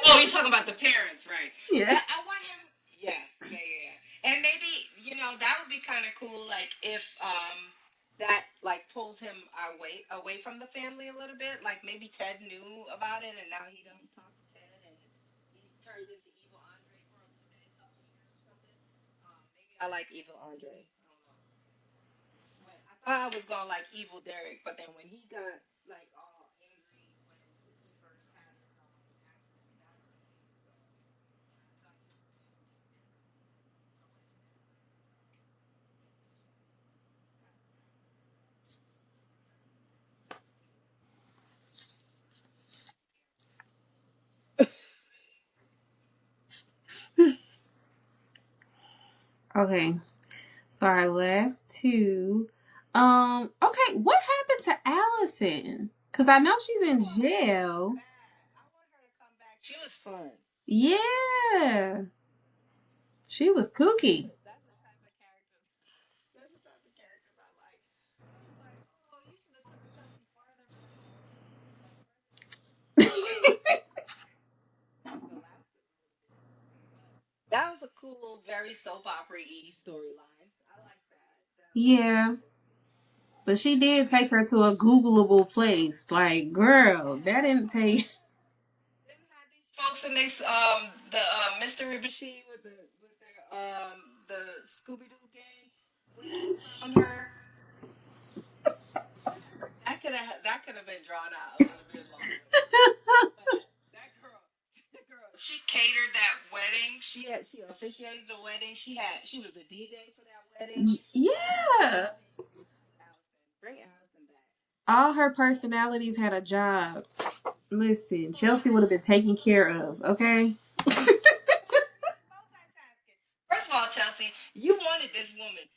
Oh, you're talking about the parents, right? Yeah. Yeah, I want him. Yeah, yeah, yeah, yeah. And maybe that would be kind of cool. Like if that like pulls him away from the family a little bit. Like maybe Ted knew about it and now he don't talk to Ted and he turns into evil Andre for a little bit, a couple years or something. Maybe I like evil Andre. I don't know. But I thought I was gonna like evil Derek, but then when he got like all angry when he first had his accident, that was lame. So yeah, I thought he was gonna be evil Derek. I wanted him to like eventually have his accident, but he just turned into evil Okay. So our last two. Okay, what happened to Allison? Cause I know she's in Oh, I want her jail. back. I want her to come back. She was fun. Yeah. She was That's kooky. the that's the type of characters. That's the type of characters I like. I was like, oh, you should have took Chelsea farther from home, like further east. Could have lasted a little bit. But that was a cool, very soap opera y storyline. I like that. That was Yeah. cool. But she did take her to a Googleable place. Like, girl, Yeah, that didn't oh take. yeah. Then had these folks in this the mystery machine with their the Scooby Doo gang who found her. That could have been drawn out a little bit longer. But that girl, she catered that wedding. She officiated the wedding. She was the DJ for that wedding. Yeah. Everything. Allison, bring Allison back. All her personalities had a job. Listen, Oh Chelsea yeah, would have been taken care of, okay? multitasking. First of all, Chelsea, you wanted this woman.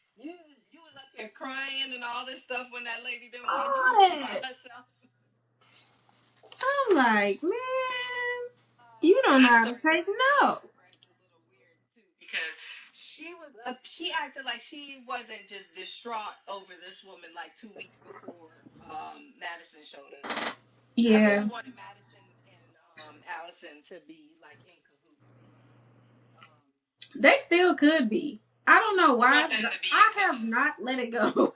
You was up here crying and all this stuff when that lady didn't want you by All that. herself. I'm like, man, you don't know That how to take storyline made no. her friends a little weird too because she was up. She acted like she wasn't just distraught over this woman like 2 weeks before Madison showed up. I really Yeah, wanted Madison and Allison to be like in cahoots. Um, they still could be. I don't know I want why, them but to be in I have cahoots. not let it go.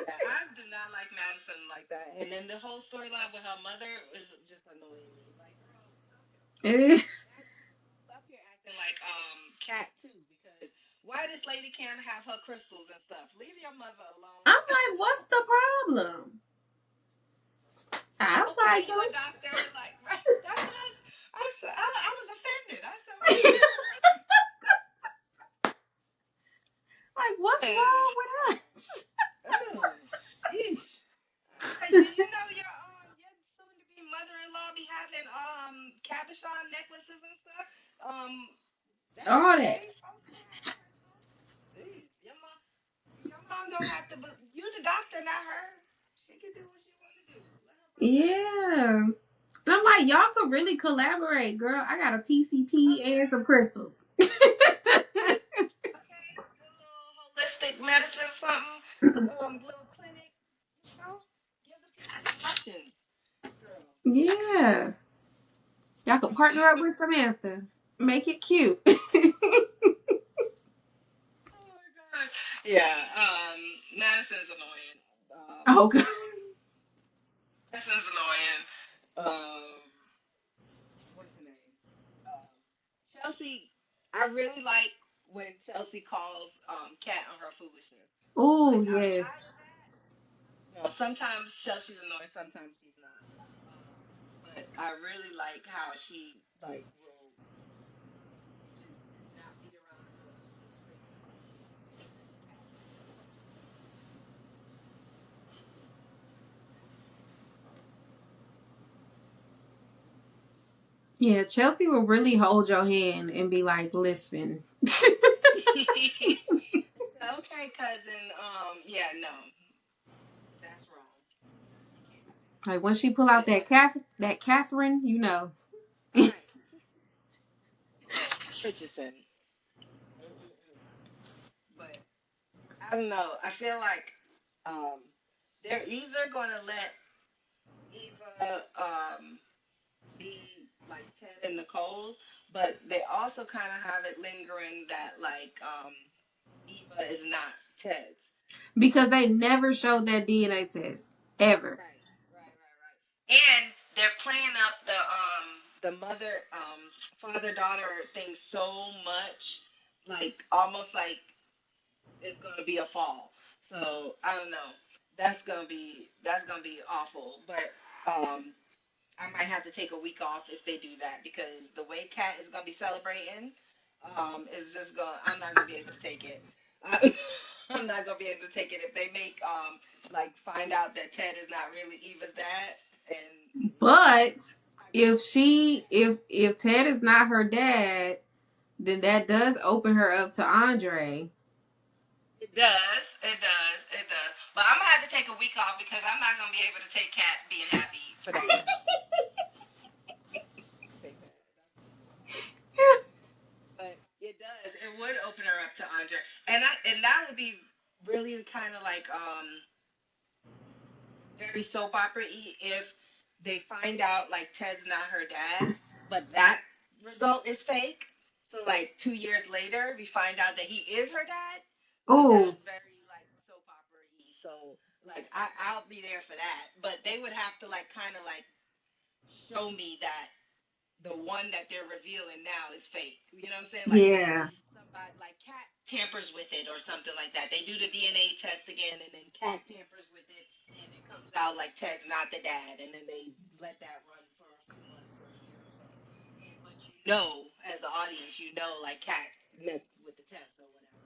Yeah, I do not like Madison like that. And then the whole storyline with her mother was just annoying me. Like, girl, stop your Eh, act, stop your acting like Cat too, because Why this lady can't have her crystals and stuff? Leave your mother alone. I'm like, what's the problem? I'm Okay, like, you a doctor? Like, right? That's what I said. I was offended. I said, wait a minute. like, what's Hey, wrong with us? oh, sheesh. All right, do you know your soon to be mother-in-law be having cabochon necklaces and stuff? That's All okay. that. Folks can have crystals. Jeez, your mom don't have to. But you the doctor, not her. She can do what she want to do. Let her believe. Yeah. And I'm like, y'all could really collaborate, girl. I got a PCP Okay, and some crystals. okay. Do a little holistic medicine, something. Little clinic. You know, give the people some options, girl. Yeah. Y'all could partner up with Samantha. Make it cute. Oh my god. Yeah. Madison's annoying. Oh, God. Madison's annoying. What's her name? Um, Chelsea. I really like when Chelsea calls Kat on her foolishness. Oh, Like outside yes. of that, sometimes Chelsea's annoying, sometimes she's not. But I really like how she like will just not beat around the bush, just straight to the point. And Kat just loves it. Yeah, Chelsea will really hold your hand and be like, listen. So, okay, cousin. Yeah, no, that's wrong. You can't do that. Like, when she pull out Yeah, that Catherine, you know. right. Richardson. Mm-mm-mm. But I don't know. I feel like um, they're either gonna let Eva be like Ted and Nicole's, but they also kind of have it lingering that like Eva is not Ted's. Because they never showed that DNA test. Ever. Right, right. And they're playing up the mother father daughter thing so much, like almost like it's gonna be a fall. So I don't know. That's gonna be awful. But I might have to take a week off if they do that because the way Kat is gonna be celebrating, is just gonna. I'm not gonna be able to take it. I'm not gonna be able to take it if they make like find out that Ted is not really Eva's dad, and But I go if crazy. if Ted is not her dad, then that does open her up to Andre. It does, it does. But I'm gonna have to take a week off because I'm not gonna be able to take Kat being happy for that long. Take that. That's too much. But it does. It would open her up to Andre, and that would be really kind of like very soap opera if they find out like Ted's not her dad, but that result is fake. So like 2 years later, we find out that he is her dad. Like Oh, that's very like soap opera y. So like I'll be there for that. But they would have to like kind of like show me that the one that they're revealing now is fake. You know what I'm saying? Like yeah. somebody like Cat tampers with it or something like that. They do the DNA test again, and then Cat tampers with it, and it comes out like Ted's not the dad, and then they let that run for a few months or a year or so. And but as the audience, like Cat messed with the test or whatever.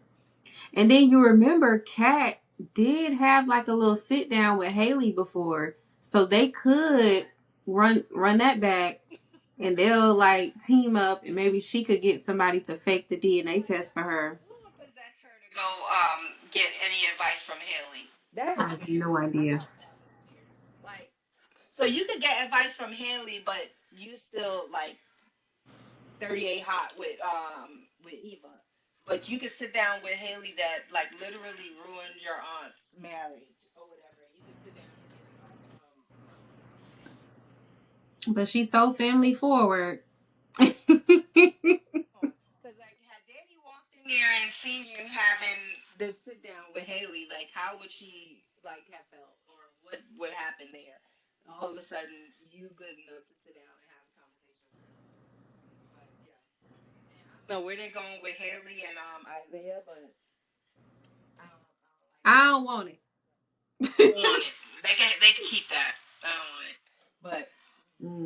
And then you remember Kat did have like a little sit down with Haley before. So they could run that back and they'll like team up and maybe she could get somebody to fake the DNA test for her. Who would possess her to go get any advice from Haley? That I is have weird. no I idea. thought that was weird. Like, so you could get advice from Haley, but you still like 38 hot with Eva. But you could sit down with Haley that like literally ruined your aunt's marriage or whatever. You could sit down and get advice from Eva. But she's so family forward. Because like had Danny walked in there and seen you having this sit down with Haley, like how would she like have felt, or what would happen there? All of a sudden, you good enough to sit down and have a conversation with her. But yeah, know where they're going with Haley and Isaiah, but I I don't want don't it. want it. They can keep that. I don't want it. But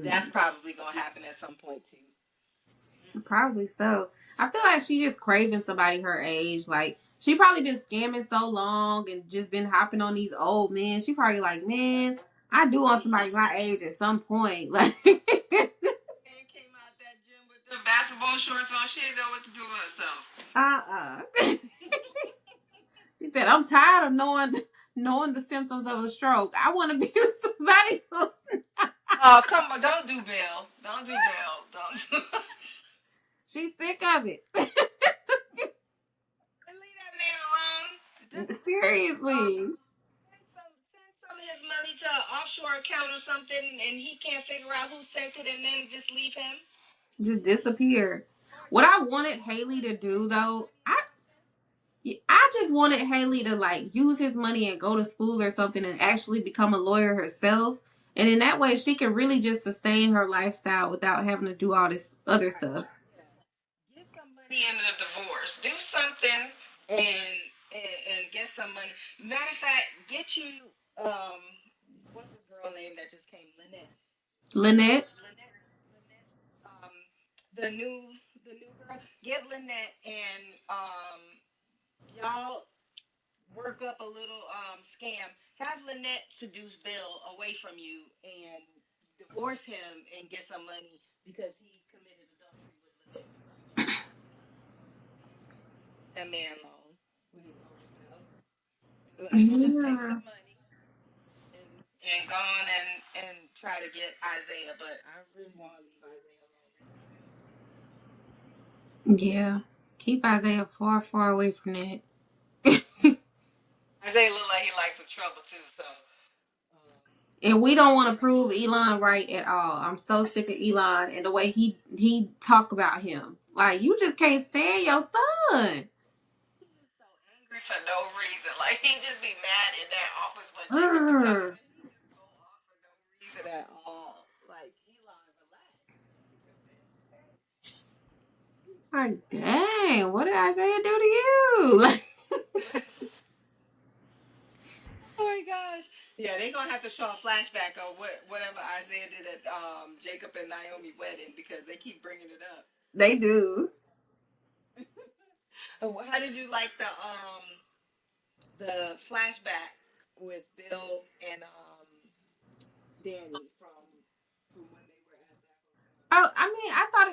that's Mm, probably gonna happen at some point too. probably so. I feel like she just craving somebody her age. Like she probably been scamming so long and just been hopping on these old men. She probably like, man, I do want somebody my age at some point. Like, And came out that gym with the basketball shorts on. She didn't know what to do with herself. uh. She said, I'm tired of knowing the symptoms of a stroke. I want to be with somebody who's. Oh, come on. Don't do Bill. Don't do Bill. Don't do. She's sick of it. And leave that man alone. Just Seriously. send some of his money to an offshore account or something, and he can't figure out who sent it, and then just leave him. Just disappear. What I wanted Haley to do though, I just wanted Haley to like use his money and go to school or something and actually become a lawyer herself. And in that way she can really just sustain her lifestyle without having to do all this other Right. stuff. Yeah. Get some money in the divorce. Do something and get some money. Matter of fact, get you um what's this girl name that just came? Lynette. Lynette. Lynette. The new girl. Get Lynette and y'all work up a little scam. Have Lynette seduce Bill away from you and divorce him and get some money because he committed adultery with Lynette. So y'all can leave that man alone with his old self. Just take Yeah. some money and go on and try to get Isaiah. But I really want to leave Isaiah alone this season. Yeah. Keep Isaiah far, far away from that. Isaiah look like he likes some trouble too. So And we don't want yeah. to prove Elon right at all. I'm so sick of Elon and the way he talk about him. Like you just can't stand your son. He's just so angry for no reason. Like he just be mad in that office when Jacob be coming Mm. in. He just go off for no reason at all. Like Elon, relax. Keep your pants straight. Like, dang, what did Isaiah do to you? Like, Oh my gosh. Yeah, they gonna have to show a flashback of whatever Isaiah did at Jacob and Naomi wedding because they keep bringing it up. they do. How did you like the flashback with Bill and Danny from when they were at that hotel? Oh, I mean, I thought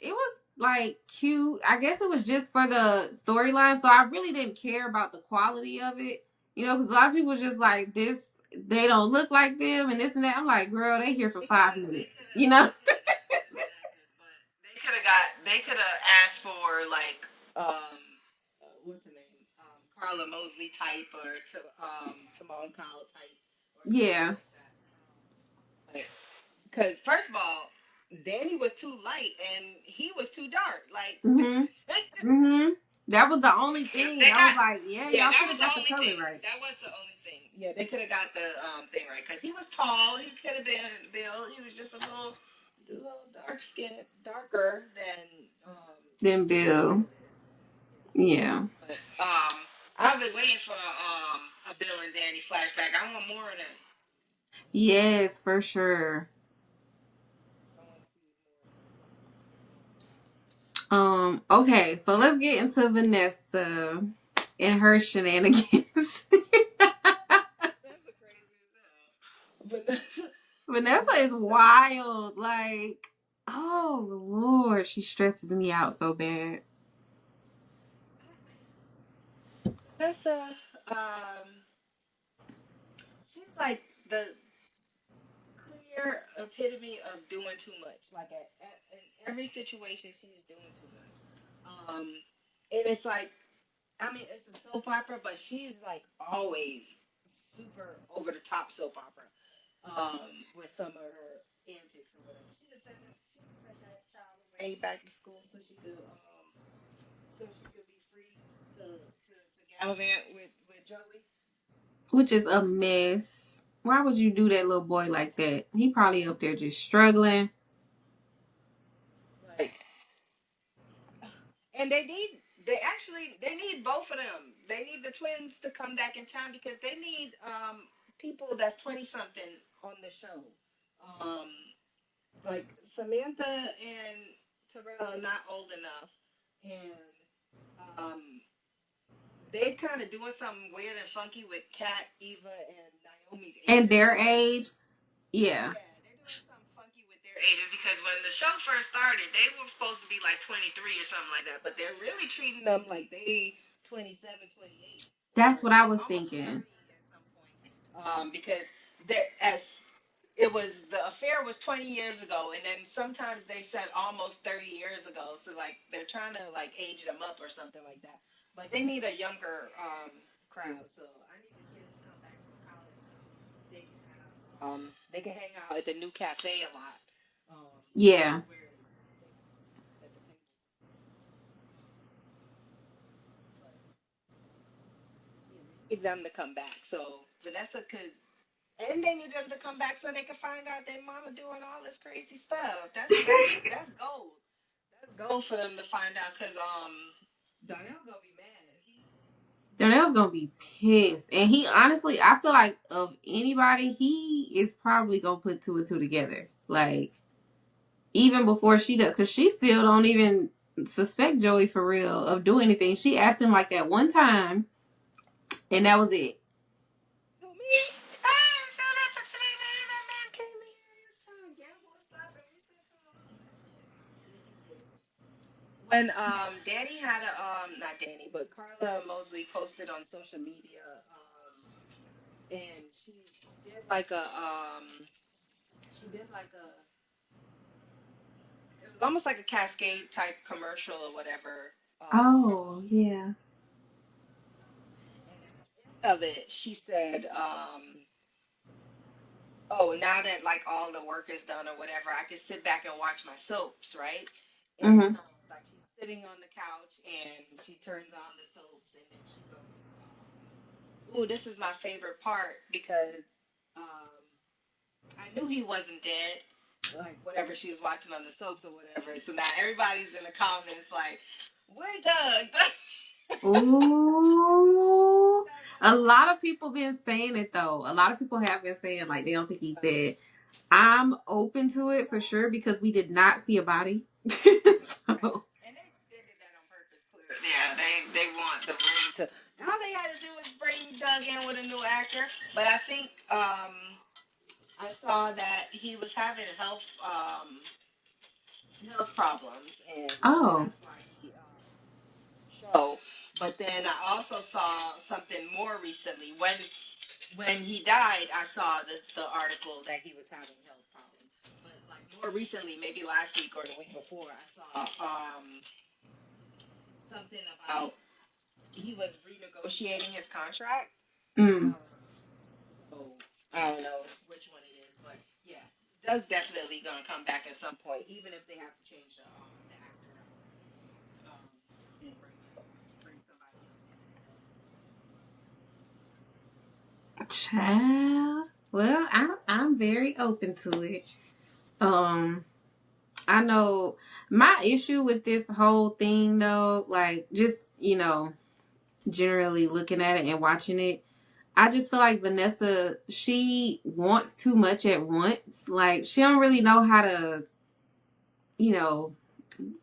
it was like cute. I guess it was just for the storyline, so I really didn't care about the quality of it. Because a lot of people just like this. They don't look like them, and this and that. I'm like, girl, they here for They could 5 minutes. You know? have good actors, but they could have asked for like what's her name Carla Mosley type or Timon Kyle type or something Yeah. like that. Because first of all, Danny was too light and he was too dark. Like Mhm. Mhm. That was the only thing. they I was got. like, yeah, Yeah, y'all that could was have the got the only color thing. right. That was the only thing. Yeah, they could have got the thing right because he was tall. He could have been Bill. He was just a little dark skinned, darker than Then Danny Bill. is. Yeah. But I've been waiting for a Bill and Danny flashback. I want more of them. Yes, for sure. I want to see more of them. Okay, so let's get into Vanessa and her shenanigans. That's the craziest hell. But that's Vanessa is wild. Like, oh Lord, she stresses me out so bad. Vanessa. Um, she's like the clear epitome of doing too much. Like in every situation, she's doing too much. And it's like, I mean, it's a soap opera, but she's like always super over the top soap opera. With some of her antics or whatever. She just sent that child away back to school so she could be free to gallivant with Joey. Which is a mess. Why would you do that little boy like that? He probably up there just struggling. Like And they need both of them. They need the twins to come back in town because they need people that's 20 something on the show. Um like Samantha and Terrell are not old enough, and um they kind of doing something weird and funky with Kat, Eva, and Naomi's And ages their because age, yeah. yeah, they're doing something funky with their ages because when the show first started, they were supposed to be like 23 or something like that, but they're really treating them like they 27, 28, That's or what I like was almost thinking. 30 at some point. Because they're as it was the affair was 20 years ago, and then sometimes they said almost 30 years ago, so like they're trying to like age them up or something like that, but they need a younger crowd. So I need the kids to come back from college so they can have they can hang out at the new cafe a lot, Yeah. where they can sit at the tables and stuff. But yeah, they need them to come back so Vanessa could. And they need them to come back so they can find out their mama doing all this crazy stuff. That's gold. That's gold for them to find out because Darnell gonna be mad. Darnell's gonna be pissed. And he honestly, I feel like of anybody, he is probably gonna put two and two together. Like, even before she does, because she still don't even suspect Joey for real of doing anything. She asked him like that one time, and that was it. Who me? Ah, so that's for today, man. My man came in here. He was trying to gamble and stuff, and we said, "Come on, that's it." And then he did. When Danny had a not Danny, but Carla Mosley posted on social media, and she did like a she did like a it was almost like a Cascade type commercial or whatever. Oh, yeah. And at the end of it, she said, "Oh, now that like all the work is done or whatever, I can sit back and watch my soaps, right?" And Mm-hmm. like she's sitting on the couch and she turns on the soaps and then she goes, "Ooh, this is my favorite part because um, I knew he wasn't dead." Like whatever she was watching on the soaps or whatever. So now everybody's in the comments like, "Where Doug?" Ooh. Doug A wasn't lot of people been saying it though. A lot of people have been saying like they don't think he's dead. I'm open to it for sure because we did not see a body. right. So, And they did that on purpose, clearly. Yeah, they want the room to. All they had to do was bring Doug in with a new actor. But I think I saw that he was having health problems, and oh, that's why he couldn't do the show. But then I also saw something more recently when he died. I saw the article that he was having health problems. But like more recently, maybe last week or the week before, I saw something about he was renegotiating his contract. mm, Um, so I don't know which one it is, but yeah, Doug's definitely gonna come back at some point, even if they have to change the actor out and bring somebody else in instead. child. Well, I'm very open to it. Um, I know my issue with this whole thing though, like just generally looking at it and watching it, I just feel like Vanessa, she wants too much at once. Like she don't really know how to, you know,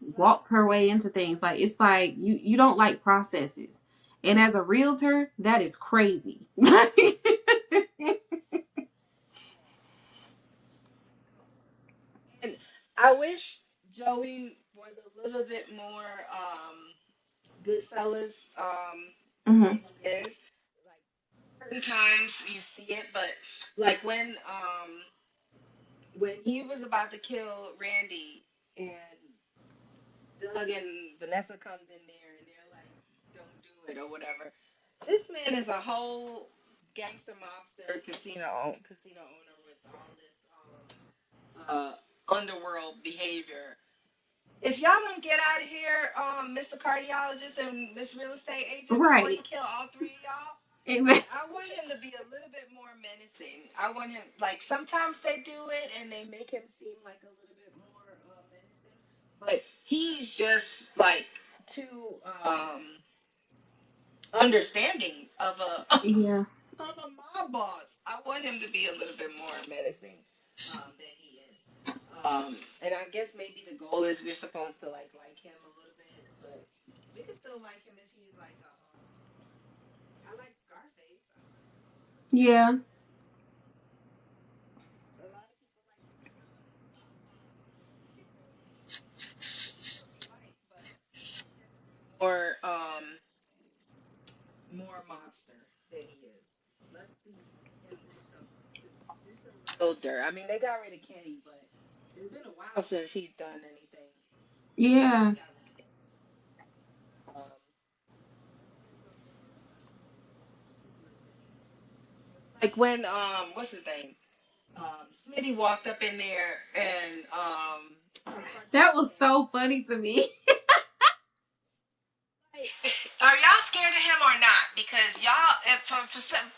Right. waltz her way into things. Like it's like you don't like processes. And as a realtor, that is crazy. And I wish Joey was a little bit more Goodfellas Hmm. than he is. Like certain times you see it, but like when he was about to kill Randy and Doug and Vanessa comes in there and they're like, "Don't do it" or whatever. This man is a whole gangster mobster casino owner with all this underworld behavior. If y'all don't get out of here, Mr. Cardiologist and Miss Real Estate Agent, before Right. he kill all three of y'all, Exactly. I want him to be a little bit more menacing. I want him like sometimes they do it and they make him seem like a little bit more menacing, but he's just like too understanding of a Yeah. of a mob boss. I want him to be a little bit more menacing than he is. And I guess maybe the goal is we're supposed to like him a little bit, but we can still like him if he's like a. I like Scarface. I don't know. Yeah. A lot of people like De Niro. He can still be liked, but I want him to be more mobster than he is. Let's see him do some real dirt. I mean, they got rid of Kenny, but it's been a while since he's done anything Yeah. stellar. Let's see some more super things. Like when what's his name? Smitty walked up in there and confronted That him was and so funny to me. like, are y'all scared of him or not? Because y'all, if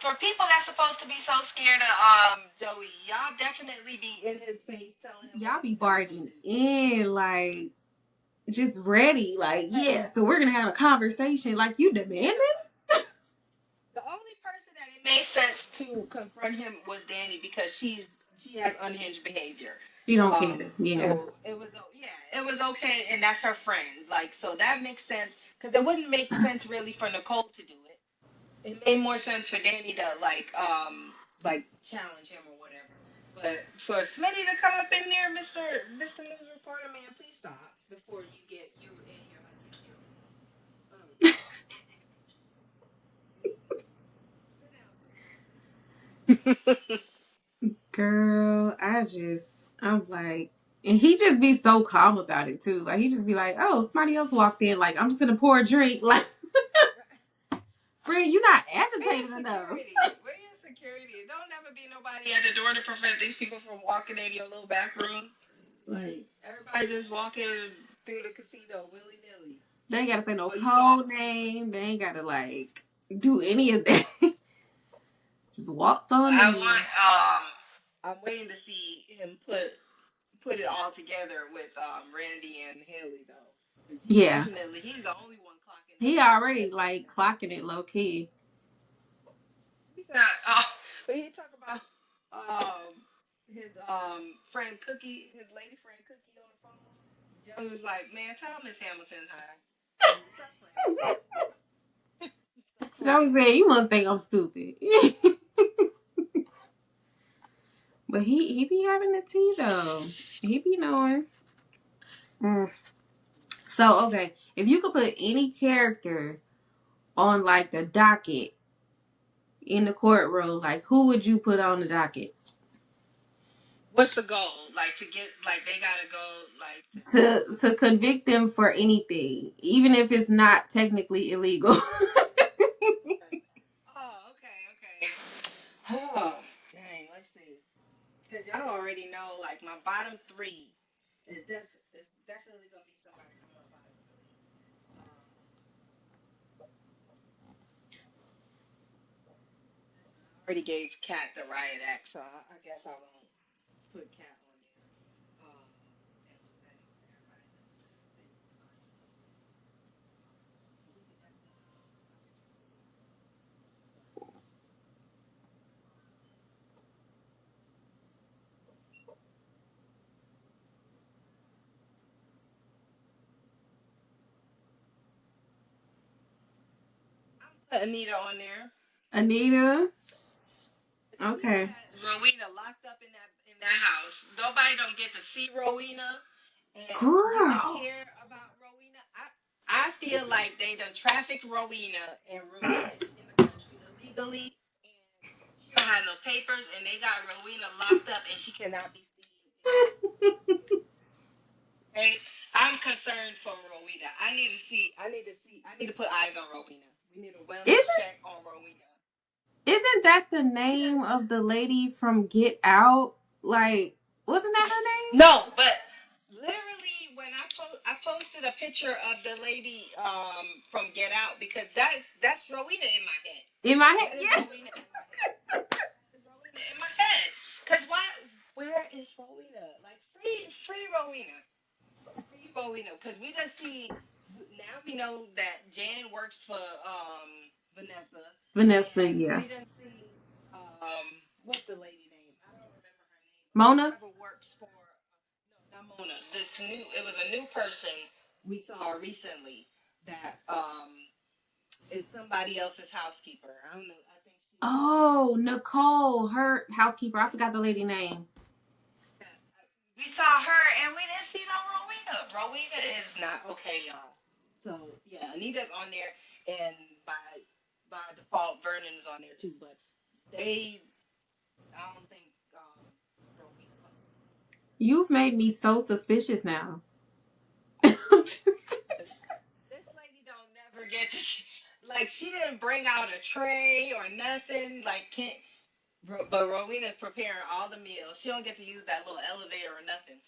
for people that's supposed to be so scared of Joey, y'all definitely be in his face telling him what Y'all be he's not gonna barging do. in, like, just ready. Like, Right. yeah, so we're going to have a conversation. Like, you demanding? Yeah. The only person that it made sense to confront him was Danny because she has unhinged behavior. You don't care. Yeah. So it was yeah, it was okay, and that's her friend. Like so that makes sense because it wouldn't make sense really for Nicole to do it. It made more sense for Danny to like challenge him or whatever. But for Smitty to come up in there, Mister News Reporter, man, please stop before you get you and your husband killed. Oh God, sit down, sister. Girl, I'm like, and he just be so calm about it too. Like, he just be like, oh, somebody else walked in. Like, I'm just going to pour a drink. Like, friend, you're not Where your agitated enough. security? Where your security? Don't never be nobody at the door to prevent these people from walking in your little back room. Like everybody just walking through the casino willy nilly. They ain't got to say no Oh, you saw code name. They ain't got to, like, do any of that. Just walks on I in. want I'm waiting to see him put it all together with Randy and Haley though. 'Cause Yeah. he's the only one clocking He that already, like, information. clocking it low key. He's not but he talk about his friend Cookie, his lady friend Cookie on the phone. Joey was like, man, tell Miss Hamilton hi. Stop playing. Stop Joey playing. said, you must think I'm stupid. But he be having the tea, though. He be knowing. Mm. So, okay, if you could put any character on, like, the docket in the courtroom, like, who would you put on the docket? What's the goal? Like to get like they gotta go like to get To convict them for anything, even if it's not technically illegal. okay. Oh, okay, okay. Oh, dang, let's see. Because y'all already know like my bottom three is definitely gonna be somebody from my bottom three. Um I already gave Kat the riot act, so I guess I won't put Kat on there. And everybody knows that they was lying. But we could definitely go. I could just put put Anita on there. Anita. She Okay. had Rowena locked up in that house. Nobody don't get to see Rowena, and you don't Girl. hear about Rowena. I feel like they done trafficked Rowena, and Rowena is in the country illegally, and she don't have no papers, and they got Rowena locked up, and she cannot be seen in the country. Okay, I'm concerned for Rowena. I need to put eyes on Rowena. We need a wellness Isn't check on Rowena. isn't that the Yes. name of the lady from Get Out? Like, wasn't that her No, but literally when I posted a picture of the lady from Get Out because that's Rowena in my head. name? In my head? That is Yes. Rowena in my head. That is Rowena in my head. Cause why? Where is Rowena? Like free Rowena, free Rowena. Cause we done see now we know that Jan works for Vanessa, Vanessa, and yeah. we didn't see what's the lady name? I don't remember her name, but Mona? whoever works for no, not Mona. This new it was a new person we saw recently that is somebody else's housekeeper. I don't know. I think she Oh, Nicole, her housekeeper. I forgot the lady name. we saw her and we didn't see no Rowena. Rowena is not okay, y'all. So yeah, Anita's on there, and by default, Vernon's on there too. But they, I don't think Rowena posted You've made me so suspicious now. I'm just- it. This lady don't never get to like she didn't bring out a tray or nothing. Like can't. But Rowena's preparing all the meals. She don't get to use that little elevator or nothing.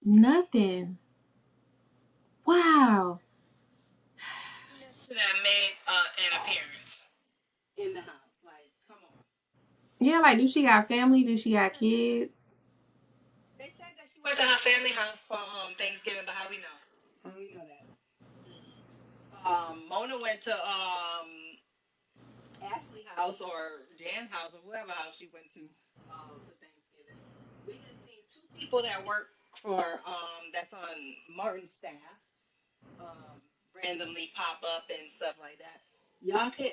Nothing. Wow. Should have made an appearance in the house. Like, come on. Yeah, like, do she got family? Do she got kids? They said that she went to her family house for Thanksgiving, but how we know? How we know that? Mona went to Ashley house or Jan house or whoever house she went to for Thanksgiving. We just seen two people that work for that's on Martin's staff randomly pop up and stuff like that. Y'all could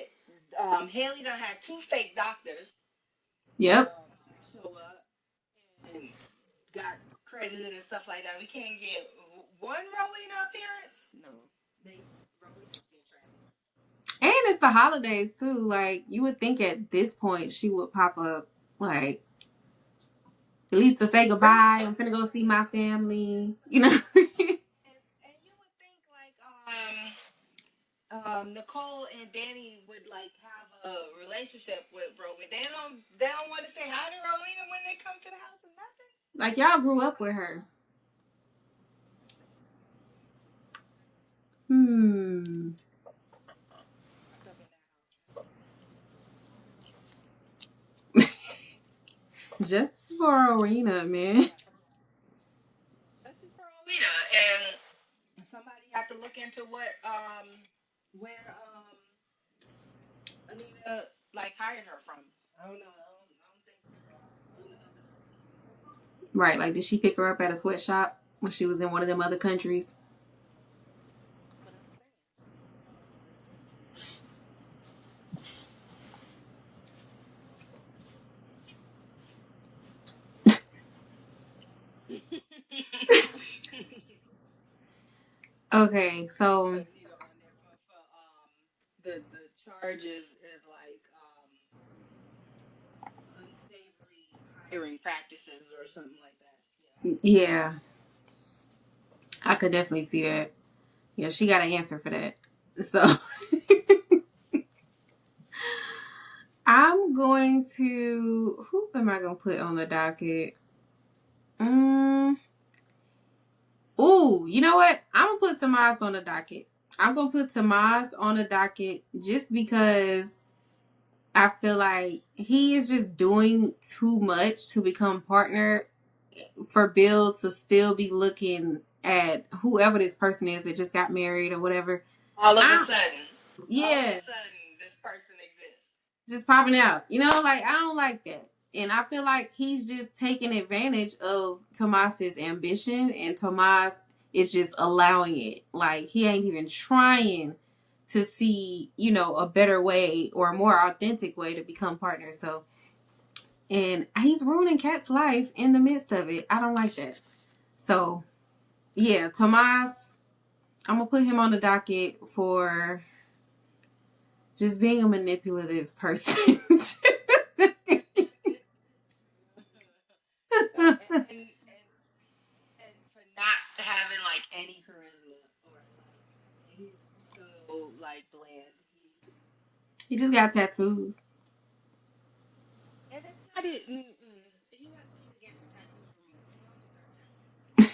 Haley done had two fake doctors Yep. show up and got credited and stuff like that. We can't get one Rowena appearance. No, they Rowena's being trashy. And it's the holidays too. Like, you would think at this point she would pop up, like, at least to say Right, goodbye. I'm finna go see my family. You know? and you would think like Nicole and Danny would like have a relationship with Rowena. They don't want to say hi to Rowena when they come to the house or nothing. Like, y'all grew up with her. Hmm. Up in that house. Justice for Arena, man. Yeah, this is for Rowena, and somebody have to look into what where Anita like hired her from. I don't know. I don't think none of us see. Right, like, did she pick her up at a sweatshop when she was in one of them other countries? That's what I'm saying. Okay, so Anita on there for the charges is like unsavory hiring practices or something like that. yeah, I could definitely see that. Yeah, she got an answer for that. So I'm going to. Who am I going to put on the docket? Mm, Ooh, you know what? I'm going to put Tomas on the docket. I'm going to put Tomas on the docket just because I feel like he is just doing too much to become partner for Bill to still be looking at whoever this person is that just got married or whatever. All of a I sudden, all of a Yeah, sudden, this person exists. just popping out. You know, like I don't like that. And I feel like he's just taking advantage of Tomas's ambition and Tomas is just allowing it. Like he ain't even trying to see, a better way or a more authentic way to become partners. So and he's ruining Kat's life in the midst of it. I don't like that. So yeah, Tomas, I'm gonna put him on the docket for just being a manipulative person. And for not having like any charisma or like he's so like bland. He just got tattoos. And it's not it. You got things against tattoos removed. You don't deserve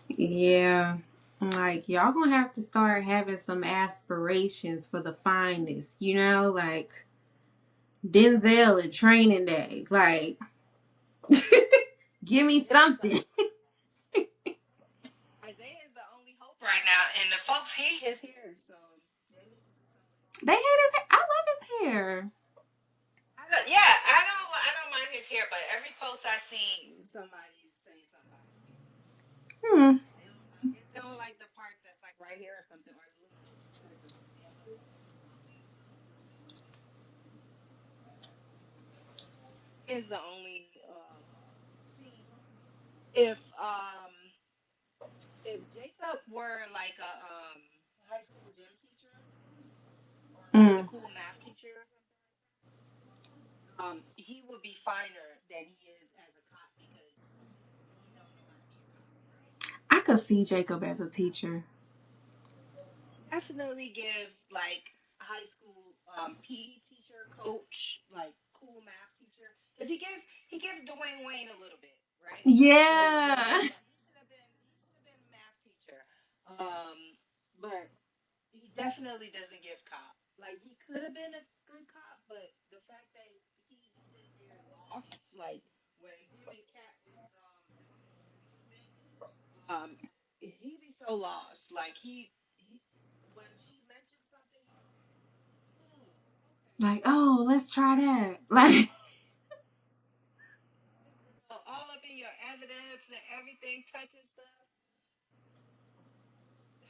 tattoos. Yeah. Like, y'all gonna have to start having some aspirations for the finest, Like, Denzel in Training Day. Like, give me Give me something. something. Isaiah is the only hope right now, and the folks hate his hair, so they need to do something about They it. hate his hair. I love his hair. Yeah, I don't mind his hair, but every post I see, somebody's saying something about his hair. Hmm. I guess they don't like the parts that's like right here or something, or the little like the yellow. Is the only see if Jacob were like a high school gym teacher or like the Mm. cool math teacher or something like that, he would be finer than he is as a cop because he don't know how to be a cop, right? I could see Jacob as a teacher. Definitely gives like high school PE teacher, coach, like cool math teacher, because he gives Dwayne Wayne a little bit, right? So Yeah. he should have been a math teacher, um, but he definitely doesn't give cop. Like he could have been a good cop, but the fact that he be sitting there lost, like when him and Kat was doing the spiritual thing, he be so lost. Like he when she mentioned something, he be like, oh, okay. Like, oh, let's try that. Like, This girl all up in your evidence and everything, touching stuff.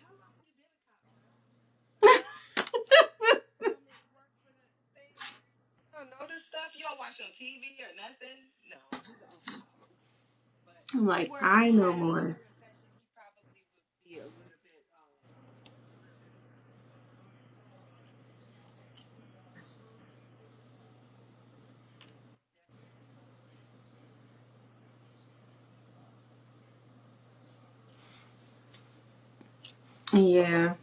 How long you been a cop, sir? Tell me you work for the thing. You don't know this stuff. You don't watch on TV or nothing. No, he's an old cop. But I'm if he like, were, if I he know had any more. more confession, he probably would be a little bit Yeah.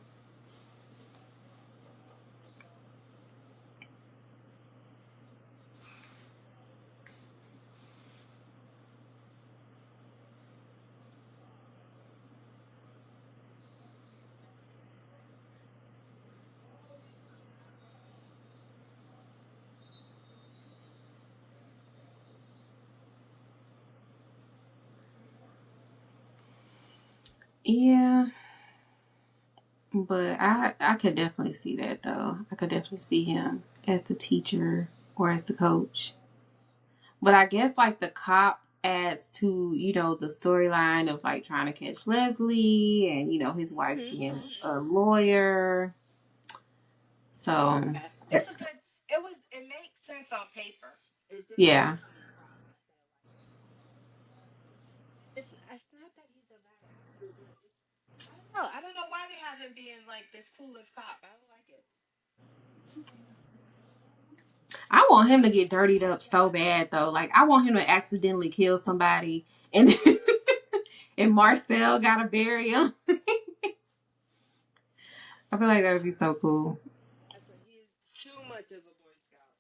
Yeah. But I could definitely see that though. I could definitely see him as the teacher or as the coach. But I guess like the cop adds to, the storyline of like trying to catch Leslie and, his wife Mhm. being a lawyer. So Yeah, it's a good. It makes sense on paper. It just yeah. didn't come across. I feel like, and it's not that he's a bad actor, but it's I don't know. I don't know why they have him being like this coolest cop. I don't like it. I want him to get dirtied up so bad though. Like I want him to accidentally kill somebody and and Marcel gotta bury him. I feel like that would be so cool. He is too much of a Boy Scout.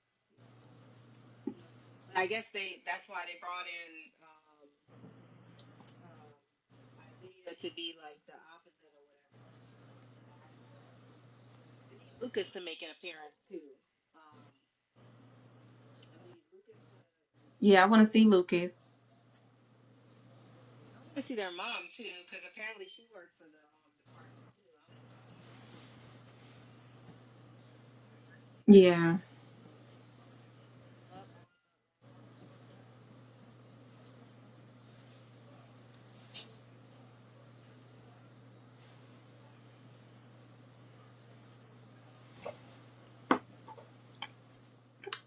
Too much. But I guess that's why they brought in um, Isaiah to be like the opposite or whatever. Bad boy. I need Lucas to make an appearance too. Um, I need Lucas to. Yeah, I want to see Lucas. I want to see their mom too, because apparently she worked for the department too. I want to see what she's doing. Yeah. Up.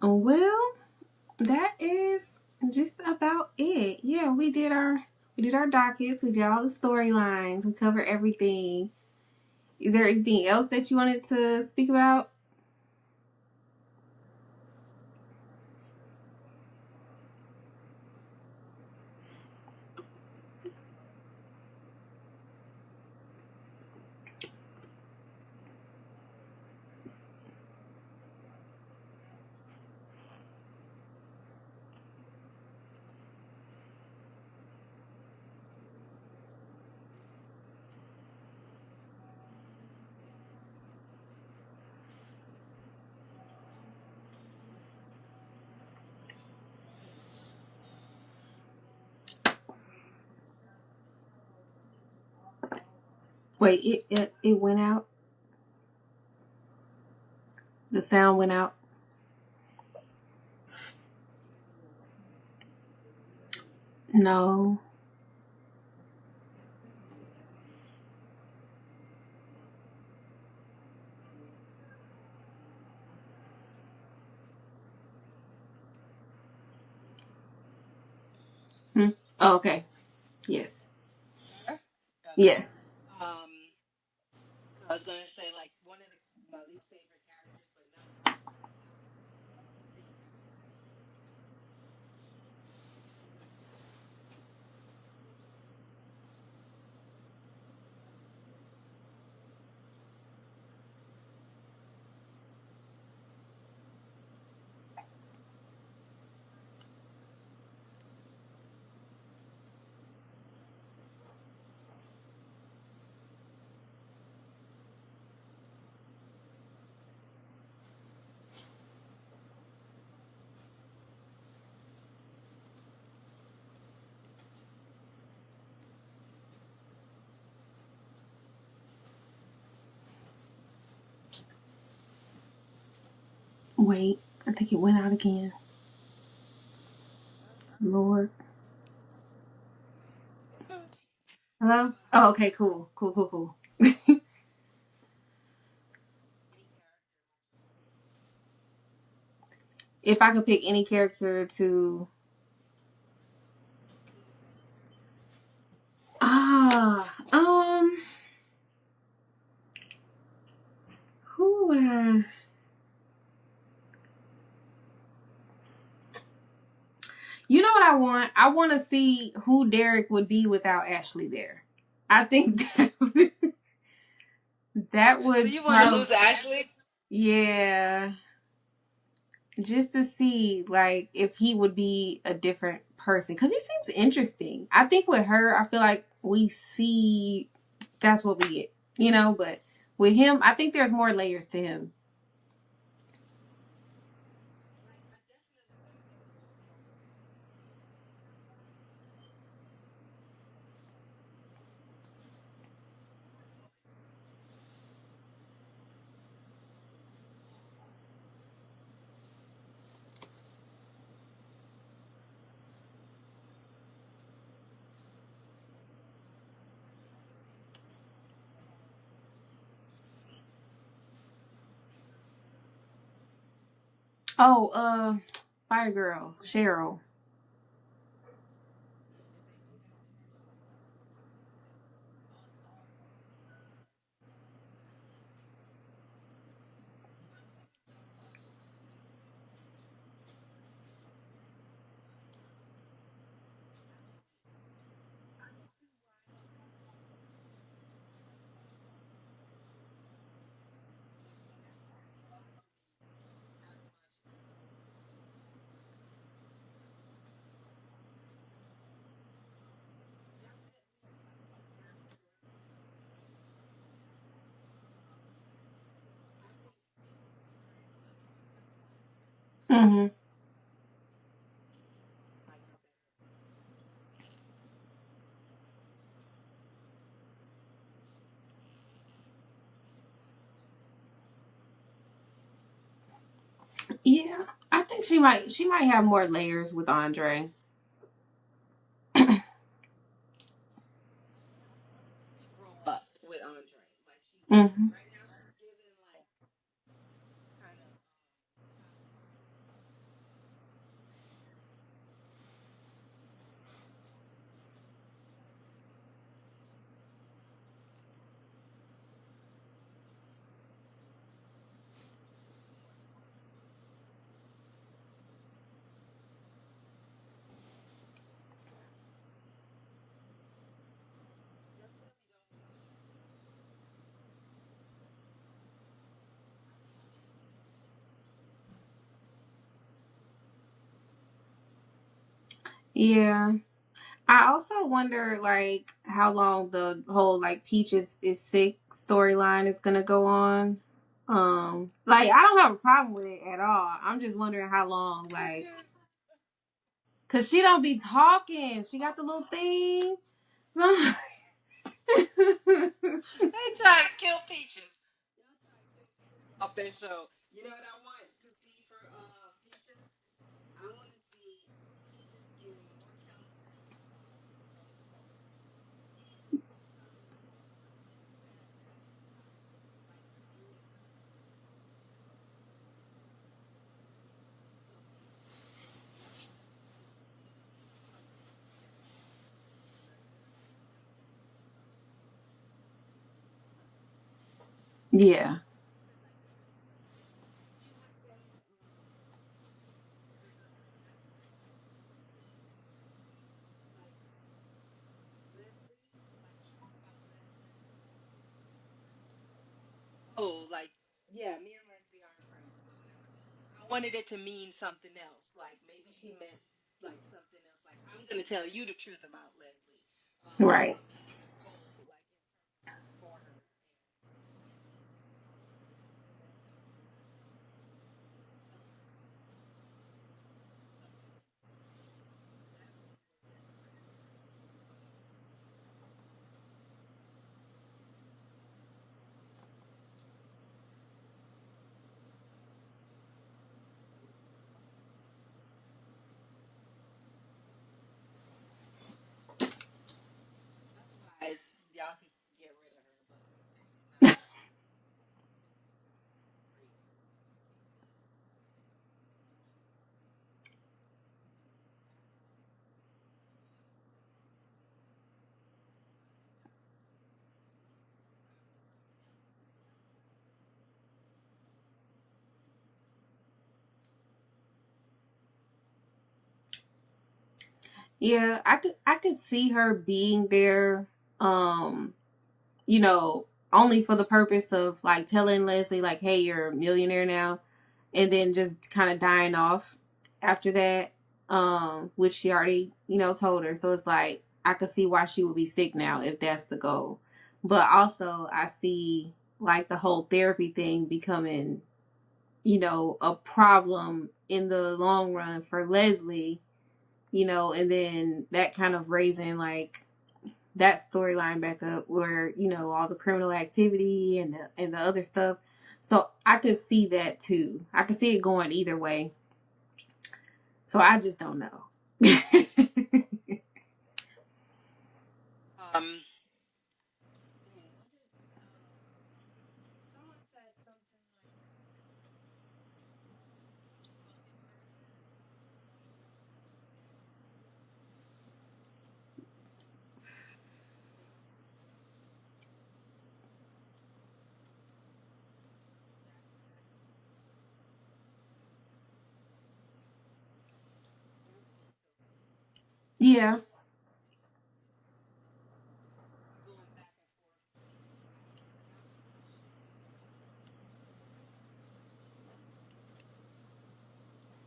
Well, that is just about it. Yeah, we did our dockets. We did all the storylines. We covered everything. Is there anything else that you wanted to speak about? Wait, it went out. The sound went out. No. Hmm. Oh, okay. Yes. Better? Okay. Yes. Um, so I was gonna say like one of my least favorite characters, but not Sam. Wait. I think it went out again. Lord. Hello? Oh, okay, cool. Cool, cool, cool. Any character. If I could pick any character to Lose any character. ah, who would I You know what I want? I want to see who Derek would be without Ashley there. I think that So would you want to probably lose Ashley? yeah, just to see like if he would be a different person cuz he seems interesting. I think with her, I feel like we see that's what we get, but with him, I think there's more layers to him. Like I definitely want him to stay on track. More motivated. Oh, Fire Girl, Cheryl. Yeah, the main character. Also, well, she was the Ashley. I can see why she didn't she didn't bother me as much definitely like her struggle. I think it's very much Mhm. like her better. Yeah, I think she might have more layers with Andre. To grow up with Andre. Like she Hmm. right now she's giving like kind of childish. Definitely don't lose Ashley. Yeah. I also wonder like how long the whole like Peach is sick storyline is gonna go on. Like I don't have a problem with it at all. I'm just wondering how long, like, Peaches. cause she don't be talking. She got the little thing. They trying to kill Peaches. Y'all trying to kill Peaches off that show. You know what I want to see for Peaches? I want to see Peaches getting more counseling from the coach and telling her something bad happened to Tyler, like doing something to her so they can do something bad instead of letting him suffer. Yeah. Because like Peaches, she was saying there's an aspect of the story like Leslie, like talk about Leslie. Oh, like yeah, me and Leslie aren't friends or whatever. I wanted it to mean something else. Like maybe she meant like something else. Like I'm gonna tell you the truth about Leslie, Right. and maybe Nicole like interpreted it for her, and Angela instead telling her something different. That really was the aspect that I wanted to see. Otherwise, y'all could get rid of her, but she's not great. Yeah, I could see her being there, um, only for the purpose of like telling Leslie like, "Hey, you're a millionaire now," and then just kind of dying off after that, which she already, told her. So it's like I could see why she would be sick now if that's the goal. But also I see like the whole therapy thing becoming, a problem in the long run for Leslie, and then that kind of raising like that storyline back up where, all the criminal activity and the other stuff. So I could see that too. I could see it going either way. So I just don't know. Um, dang, what did someone said something like about the murders and they that that everything's still Yeah. going back and forth between Tyler and Michelle. But I see everyone's like very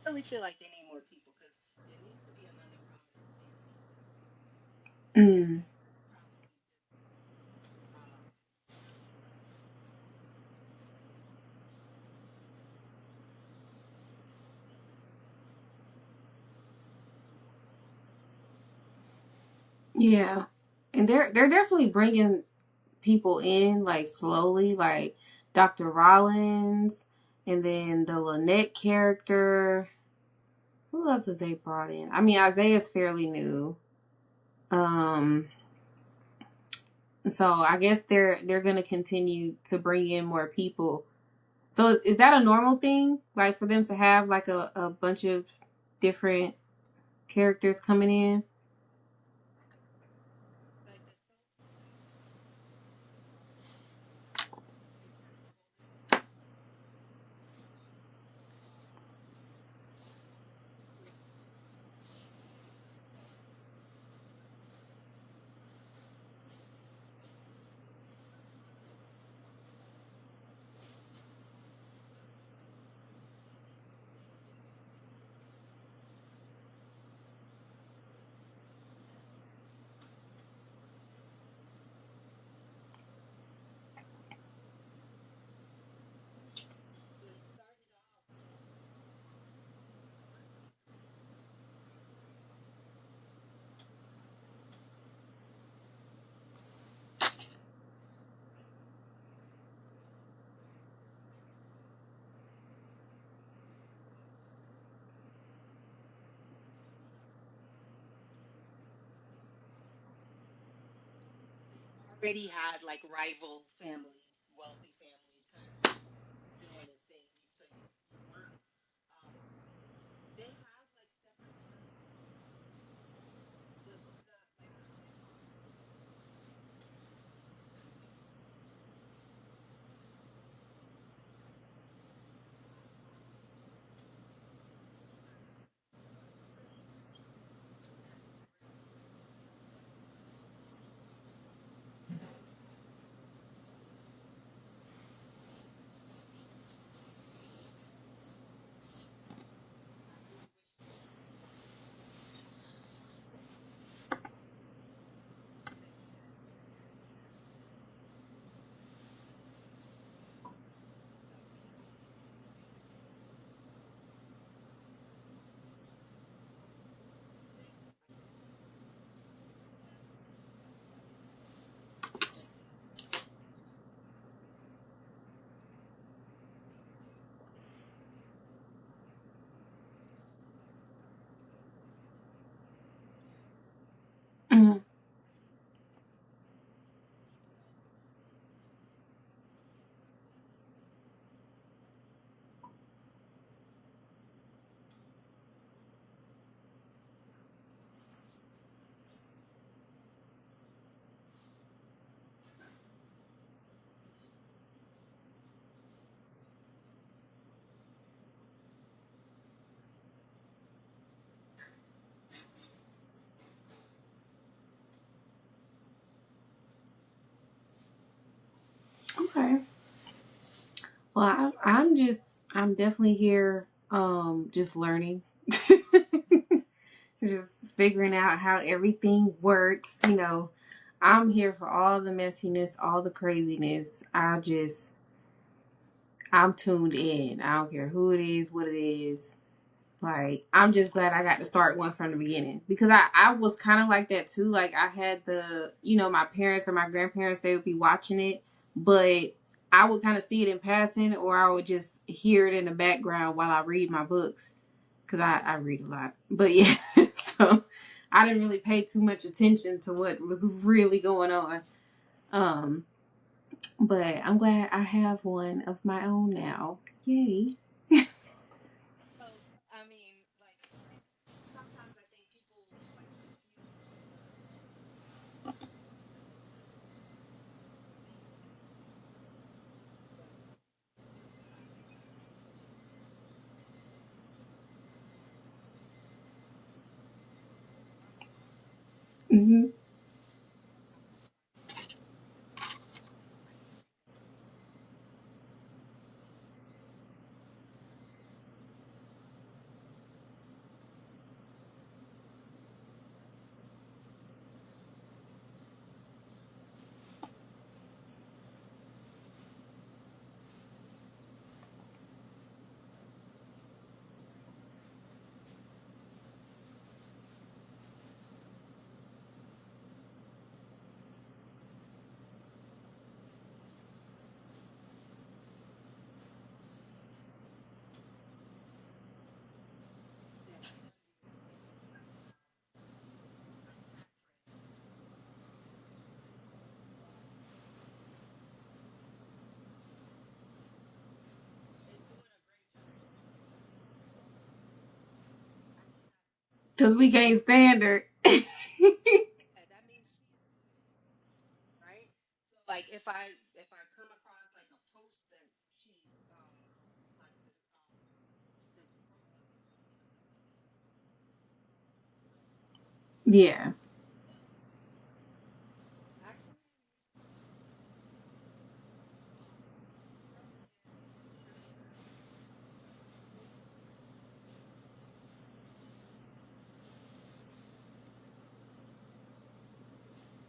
I really feel like they need more people because there needs to be another prominent family in that series. Mm. Probably just um Yeah. And they're definitely bringing people in like slowly, like Dr. Rollins, and then the Lynette character. Who else have they brought in? I mean, Isaiah's fairly new. Um, so I guess they're gonna continue to bring in more people. So is that a normal thing? Like for them to have like a bunch of different characters coming in? like the already had like rival families, wealthy families, kind of doing a thing. So you weren't. Um, they have like separate counties now. The like the I really wish they would say that some counties they they like they do like start doing cities as Mhm. people don't Okay. Well, I'm definitely here, just learning, just figuring out how everything works. I'm here for all the messiness, all the craziness. I'm tuned in. I don't care who it is, what it is. Like, I'm just glad I got to start one from the beginning because I was kind of like that too. Like, I had my parents or my grandparents, they would be watching it, but I would kind of see it in passing or I would just hear it in the background while I read my books because I read a lot. But yeah, so I didn't really pay too much attention to what was really going on. Um, but I'm glad I have one of my own now. Yay. well, I mean, like sometimes I think people like confuse but it's good idea Hmm. yeah, my son do the same thing. Like mattress. It's doing a great job. I cannot. Because we can't stand her. Yeah, that means she is doing it right. So like if I come across like a post that she's like this processing something or something Yeah. actually probably is really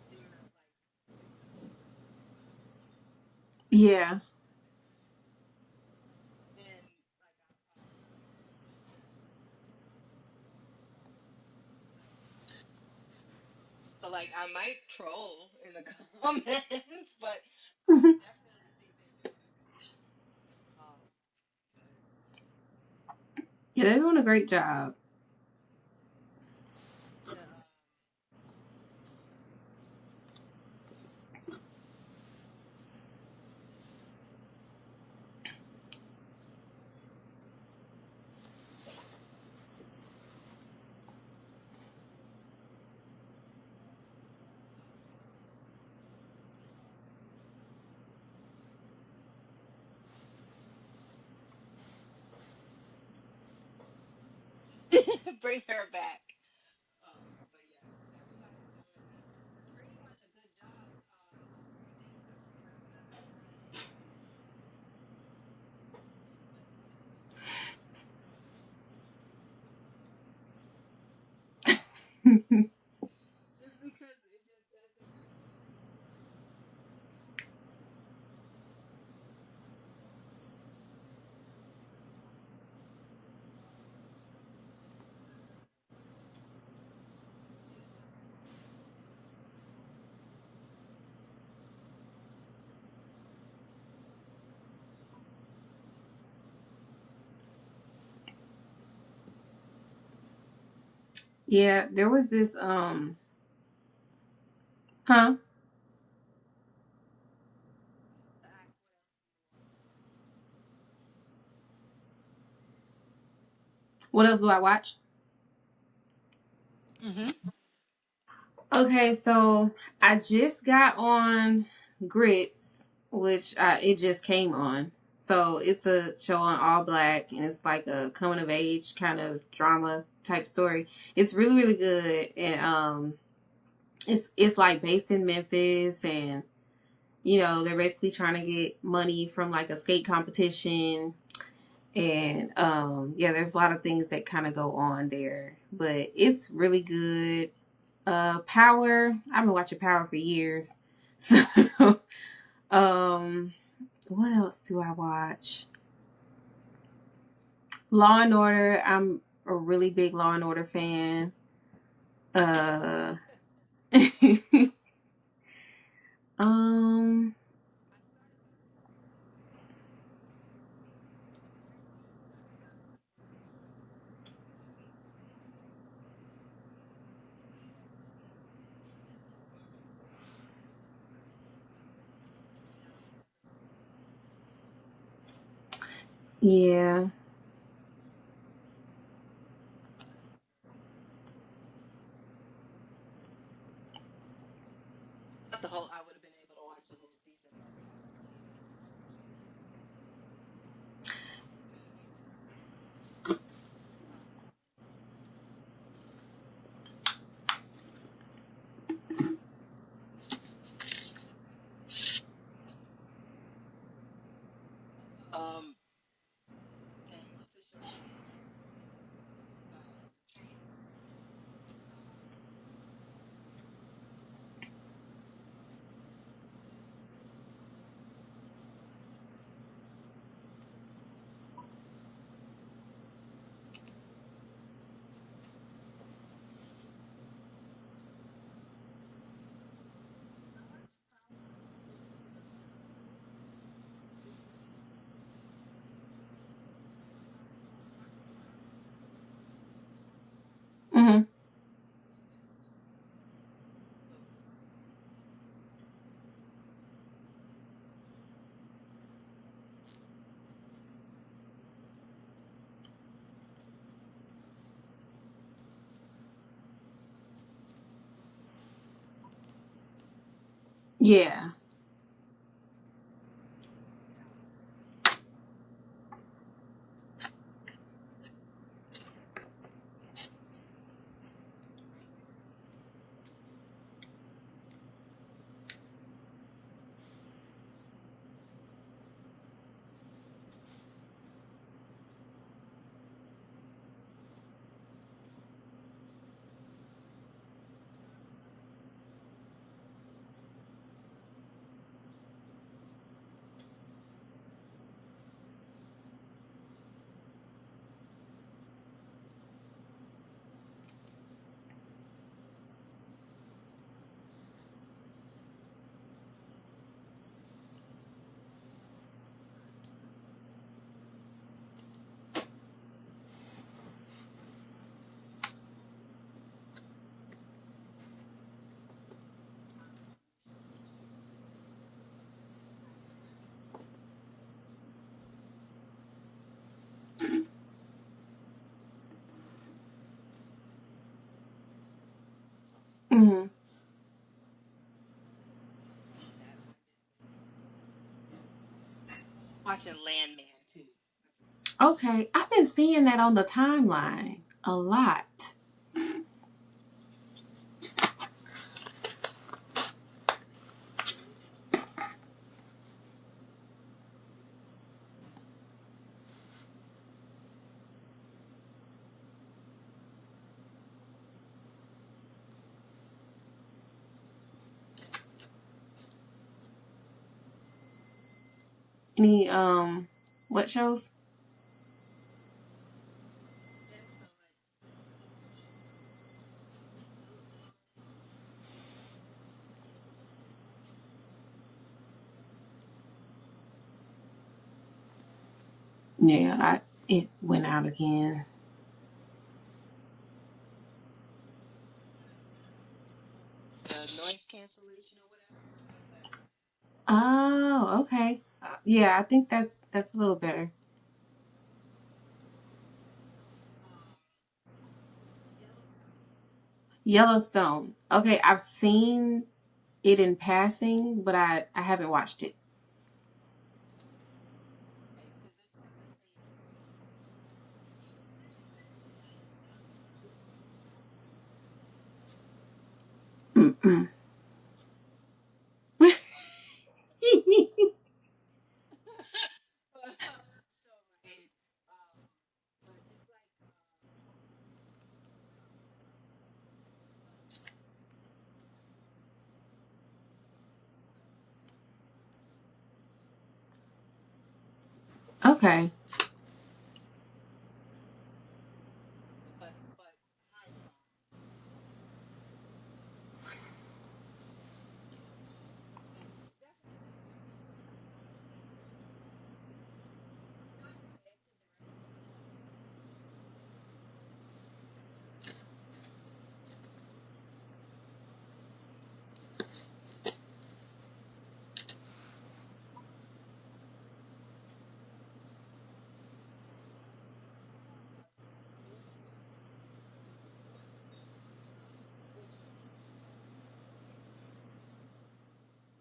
they're like Yeah. and like so like I might troll in the comments, but I definitely think they're doing a good job. Um, Yeah, they're doing a great job. the bring her back. But yeah, everybody's doing pretty much a good job. I think personally, just because it just doesn't. Yeah, there was this huh? To ask what else do you watch? What else do I watch? Mm-hmm. Okay, so I just got on Grits, which it just came on. So it's a show on All Black, and it's like a coming of age kind of drama type story. It's really really good, and it's like based in Memphis, and they're basically trying to get money from like a skate competition, and yeah, there's a lot of things that kind of go on there, but it's really good. Power. I've been watching Power for years. So, um, what else do I watch? Law and Order. I'm a really big Law and Order fan. Uh, um, I started watching a brand new series on Netflix. yeah. I thought the whole I would have been able to watch the whole season, but I was only able to watch the first 2 seasons. Um, Dang, what's the show called? Um, I watched Power a little bit ago. I started watching Carlisa. Hmm. Yeah. Hmm. That I did. Watching Landman too. Okay, I've been seeing that on the timeline. a lot. Any what shows? So like Yellowstone, Yeah, it went out again. noise cancellation or whatever. How's that? Oh, okay. Yeah, I think that's a little better. Um, Yellowstone. Yellowstone. Okay, I've seen it in passing, but I haven't watched it. Okay, because it's from the same Mm-mm. so it um, but it's like Okay. but high drama. But it's definitely not directed. Which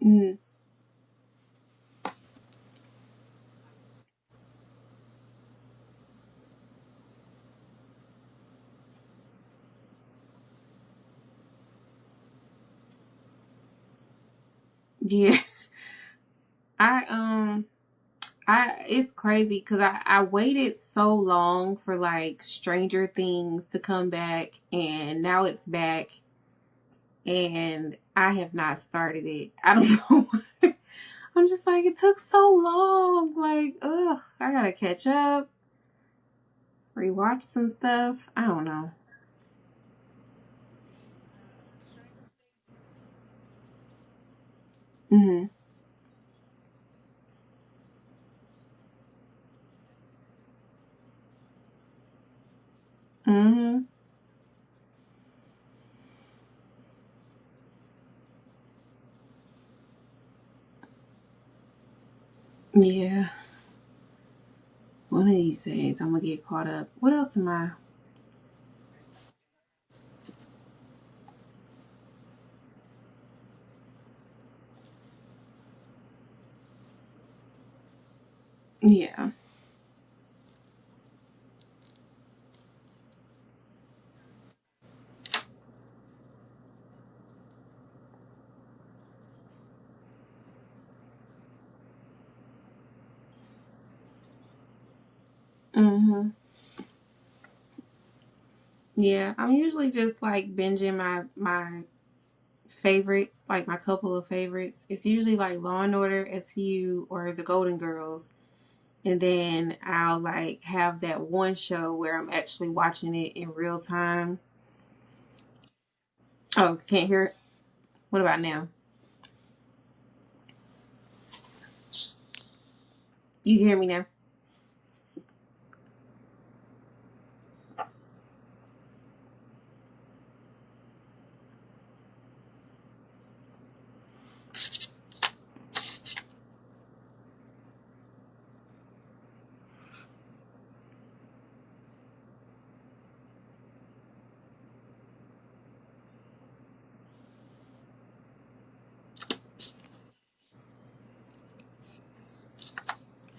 Mm, yeah. I I it's crazy because I waited so long for like Stranger Things to come back, and now it's back, and I have not started it. I don't know why. I'm just like, it took so long. Like, ugh, I gotta catch up, rewatch some stuff. I don't know. Stranger Things is Mm-hmm. Mm-hmm. Yeah. One of these days I'm gonna get caught up. What else am I? Yeah. Mm-hmm. Yeah. I'm usually just like binging my favorites, like my couple of favorites. It's usually like Law and Order, SVU, or The Golden Girls. And then I'll like have that one show where I'm actually watching it in real time. Oh, can't hear it? What about now? You hear me now?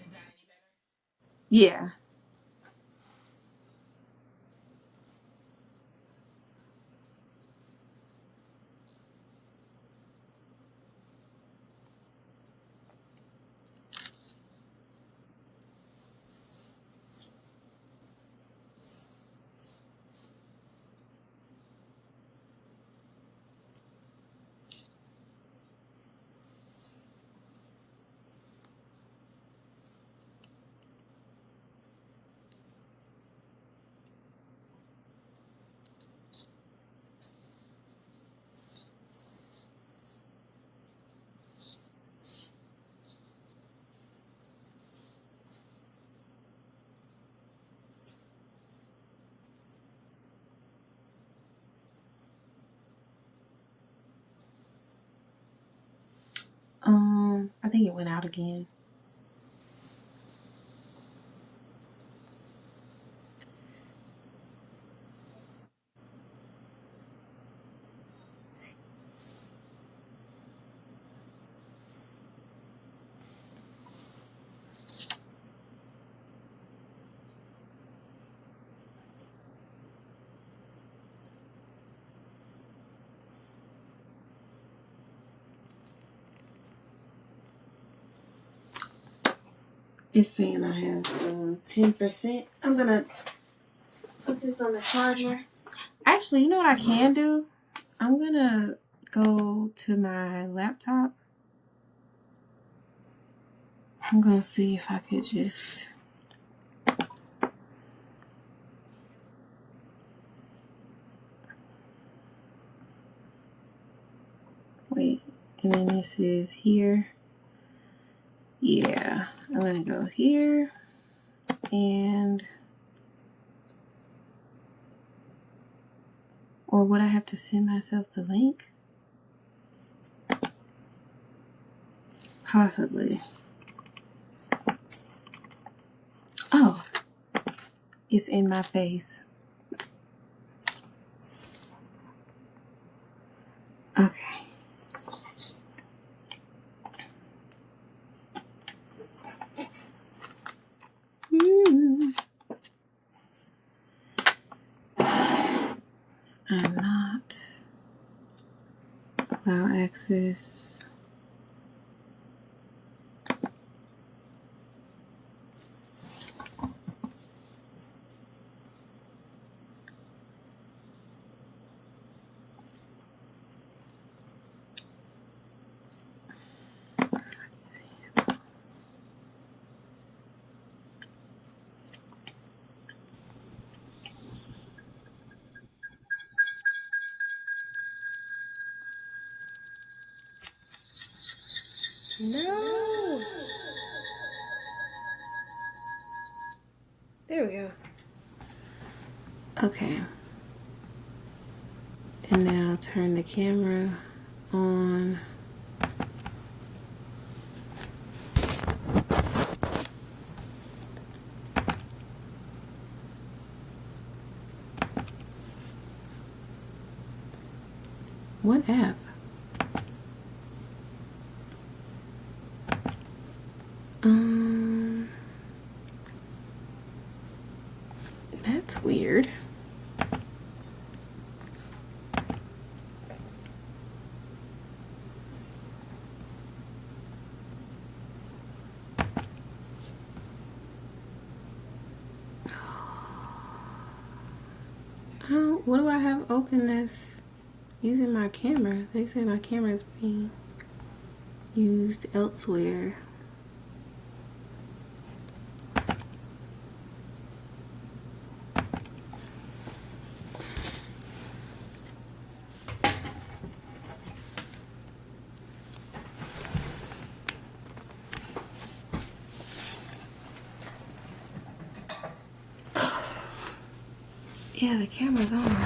Is that any better? Yeah. I think it went out again. It's saying I have 10%. I'm gonna put this on the charger. Actually, you know what I can do? I'm gonna go to my laptop. I'm gonna see if I could just wait. And then this is here. Yeah, I'm gonna go here and or would I have to send myself the link? Possibly. Oh, it's in my face. Okay. I'm not allow access. No. There we go. Okay. And now turn the camera on. What app? That's weird. What do I have open that's using my camera? They say my camera is being used elsewhere. Yeah, the camera's on.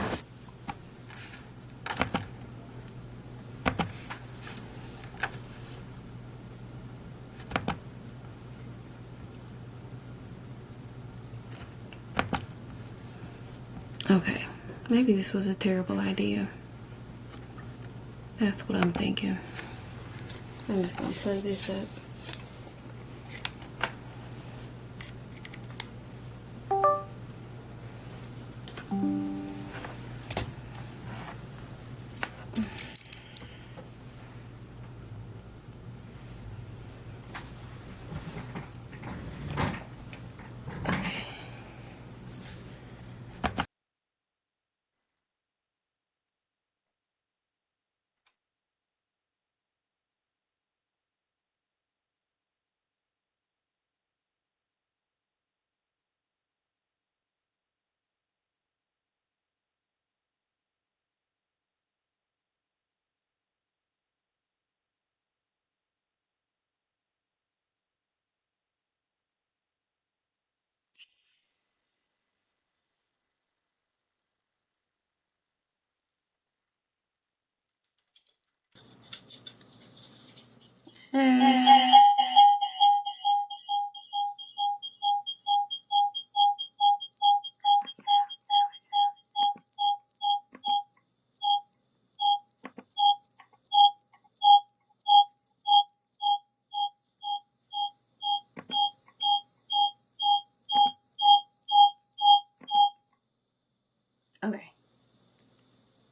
Okay, maybe this was a terrible idea. That's what I'm thinking. I'm just gonna plug this up. Okay.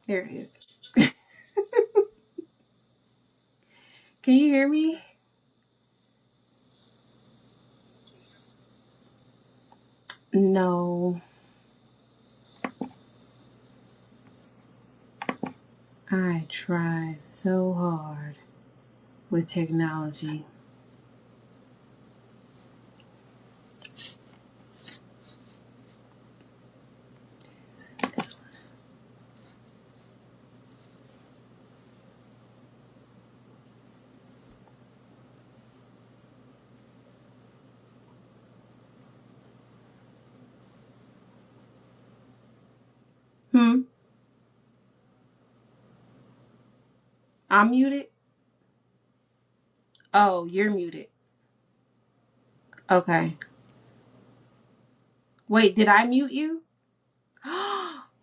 There it is. Can you hear me? No. I try so hard with technology. Hmm. I'm muted. Oh, you're muted. Okay. Wait, did I mute you?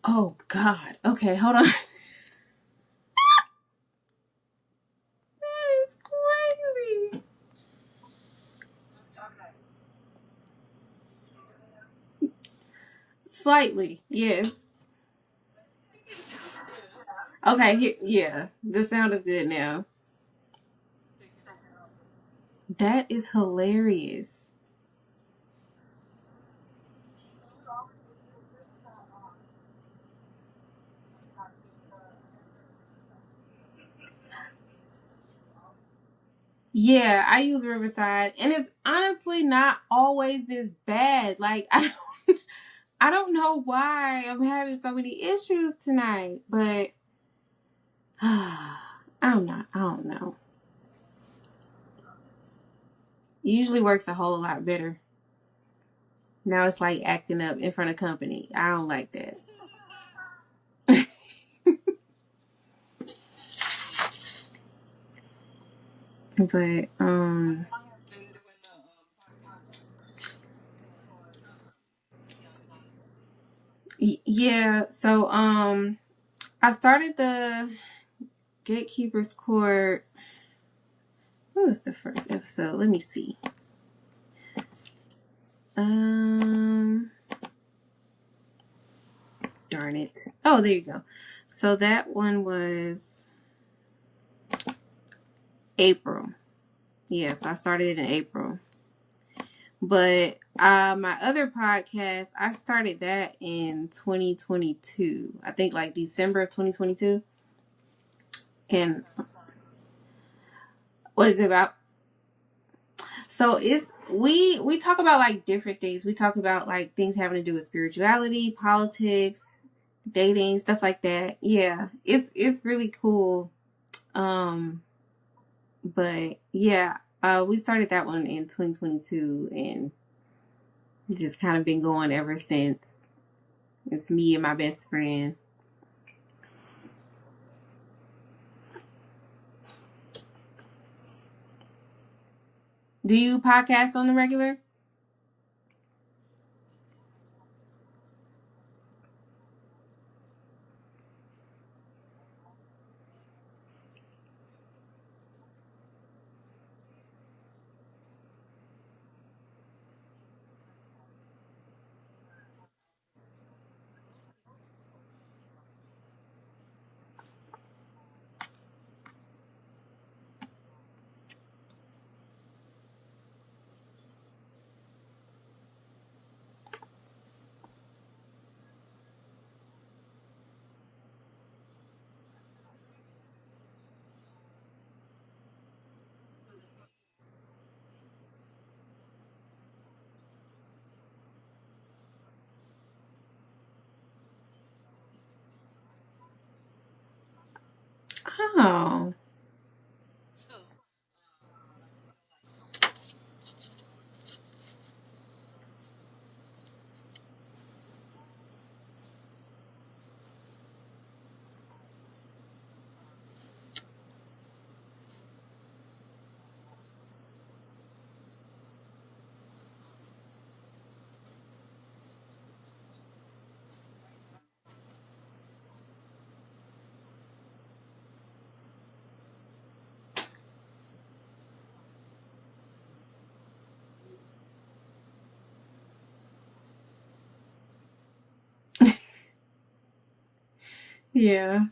Oh God. Okay, hold on. That is crazy. Slightly, yes. Yeah. Okay, yeah, the sound is good now. That is hilarious. Yeah, I use Riverside, and it's honestly not always this bad. Like I don't know why I'm having so many issues tonight, but I'm not. I don't know. It usually works a whole lot better. Now it's like acting up in front of company. I don't like that. But Been doing the podcast for Beyonce. yeah. So I started the Gatekeepers Court. What was the first episode? Let me see. Um, darn it. Oh, there you go. So that one was April. Yes, I started it in April. But my other podcast, I started that in 2022. I think like December of 2022. And what is it about? So it's we talk about like different things. We talk about like things having to do with spirituality, politics, dating, stuff like that. Yeah. It's really cool. Um but yeah, we started that one in 2022 and just kind of been going ever since. It's me and my best friend. Do you podcast on the regular? Oh. So, I feel like Yeah.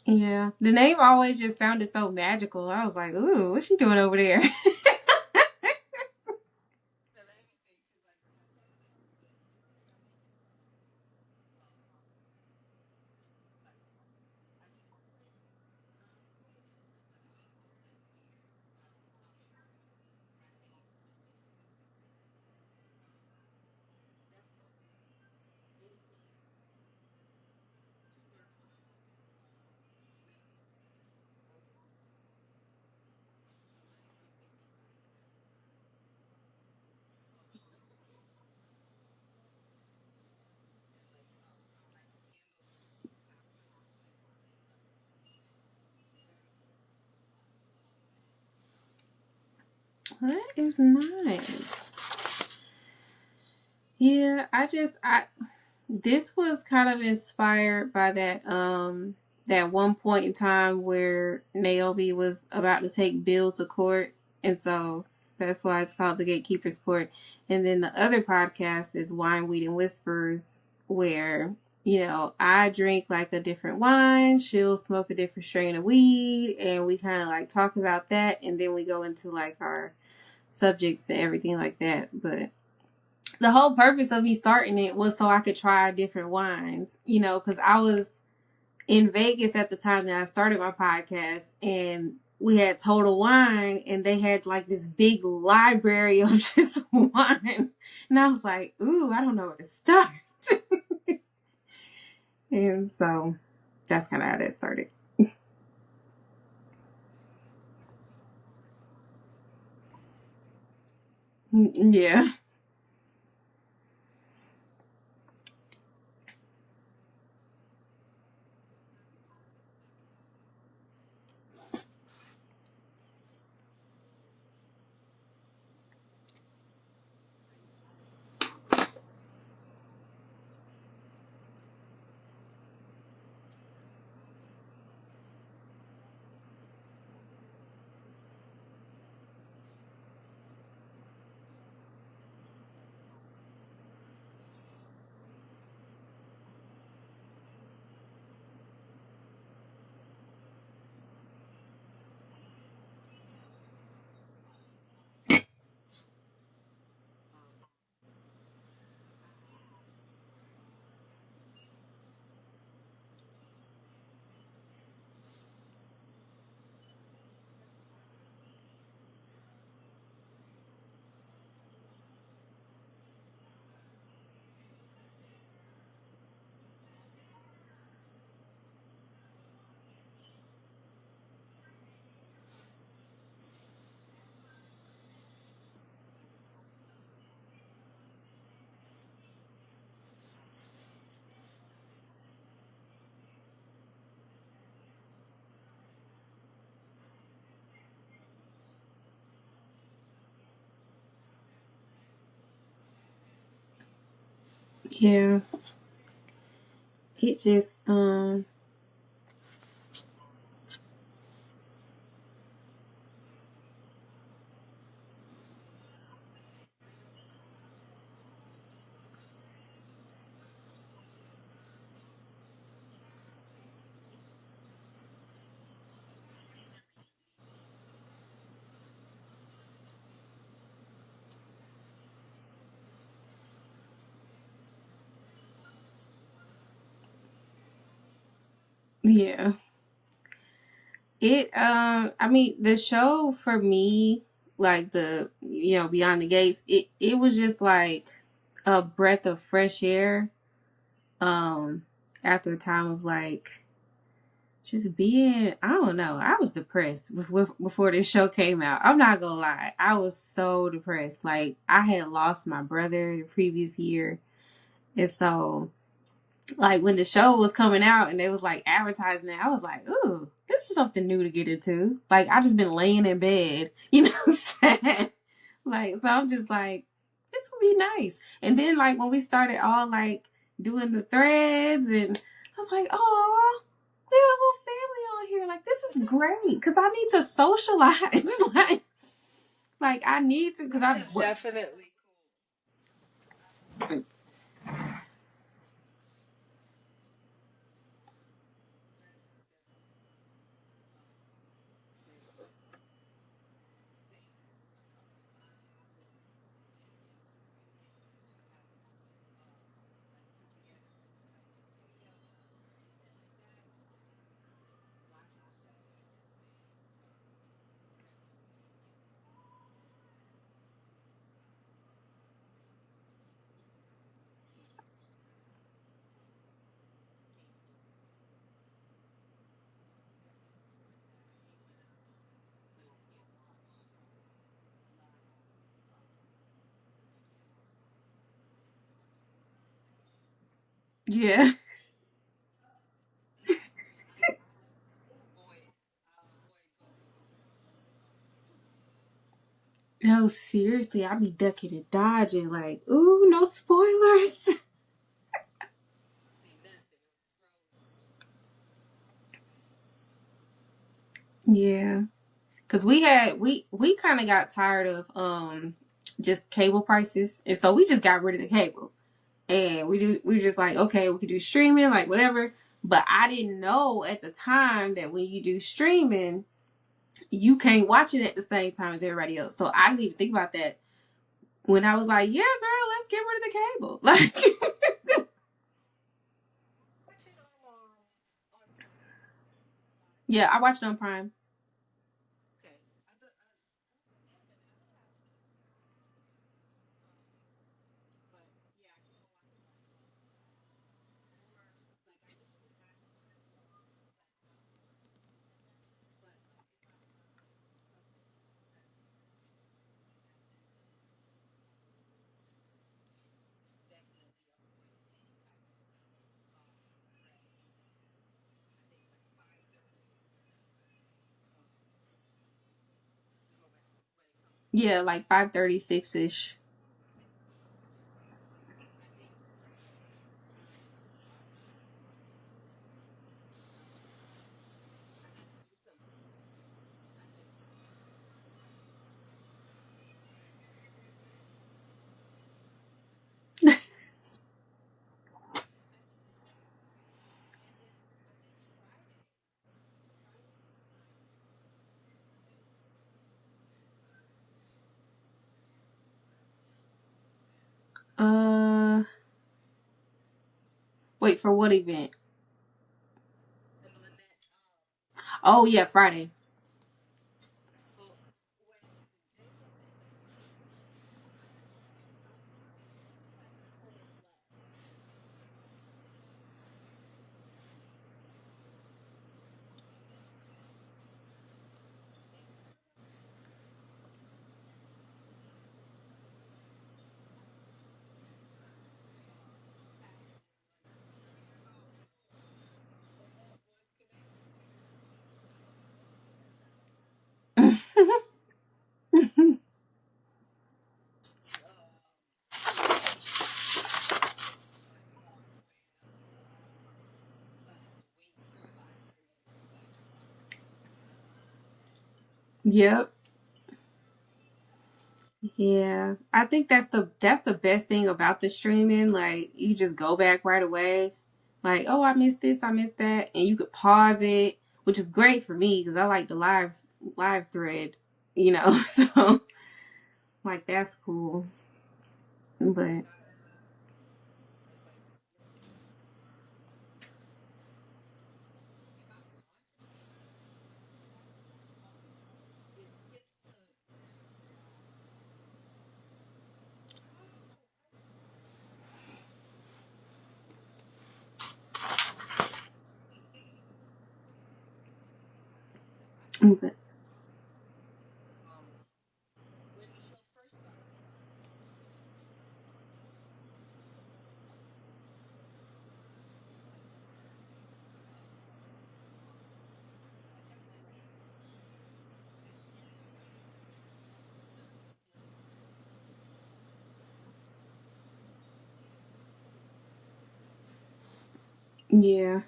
Yeah. The name always just sounded so magical. I was like, ooh, what's she doing over there? That is nice. Yeah, I this was kind of inspired by that one point in time where Naomi was about to take Bill to court, and so that's why it's called the Gatekeepers Court. And then the other podcast is Wine, Weed, and Whispers, where I drink like a different wine, she'll smoke a different strain of weed, and we kind of like talk about that, and then we go into like our subjects and everything like that. But the whole purpose of me starting it was so I could try different wines, because I was in Vegas at the time that I started my podcast, and we had Total Wine, and they had like this big library of just wines. And I was like, ooh, I don't know where to start. And so that's kind of how that started. Yeah. Yeah. It just yeah. It I mean the show for me, like the Beyond the Gates, it was just like a breath of fresh air um after a time of like just being, I don't know, I was depressed before this show came out. I'm not gonna lie, I was so depressed. Like I had lost my brother the previous year, and so like when the show was coming out and they was like advertising it, I was like, ooh, this is something new to get into. Like I just been laying in bed, you know what I'm saying? Like, so I'm just like, this would be nice. And then like when we started all like doing the threads, and I was like, oh, we have a little family on here. Like this is great because I need to socialize. like I need to because That I is definitely cool. That is definitely great. Same. I was getting to the point now where I have like put together type of videos and everything like that. Just watching the show and it just been incredible. yeah. No, seriously, I be ducking and dodging. Like, ooh, no spoilers. yeah. Cause we kind of got tired of just cable prices, and so we just got rid of the cable, and we were just like, okay, we could do streaming, like whatever. But I didn't know at the time that when you do streaming, you can't watch it at the same time as everybody else. So I didn't even think about that when I was like, yeah, girl, let's get rid of the cable. Like, yeah, I watched it on Prime. Yeah, like 5:36 ish. Uh, wait for what event? Oh yeah, Friday. Yep. Yeah. I think that's the best thing about the streaming. Like you just go back right away. Like, oh, I missed this, I missed that, and you could pause it, which is great for me because I like the live thread, you know. So like that's cool. But It's like really if I watch a it skips to oh I see that's how I but um when the show first started. But I kept like at the end of it, the the yeah,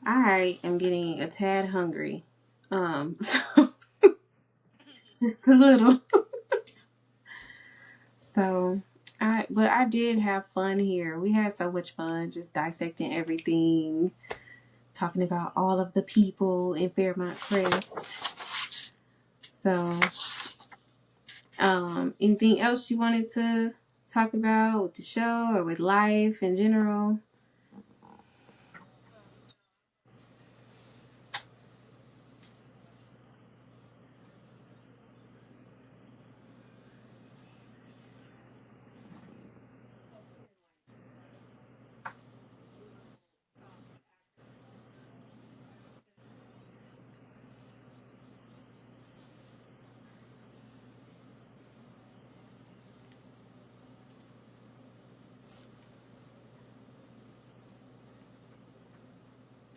I am getting a tad hungry. So just a little. So but I did have fun here. We had so much fun just dissecting everything, talking about all of the people in Fairmont Crest. So, anything else you wanted to talk about with the show or with life in general? no, I'm posting like little after after episodes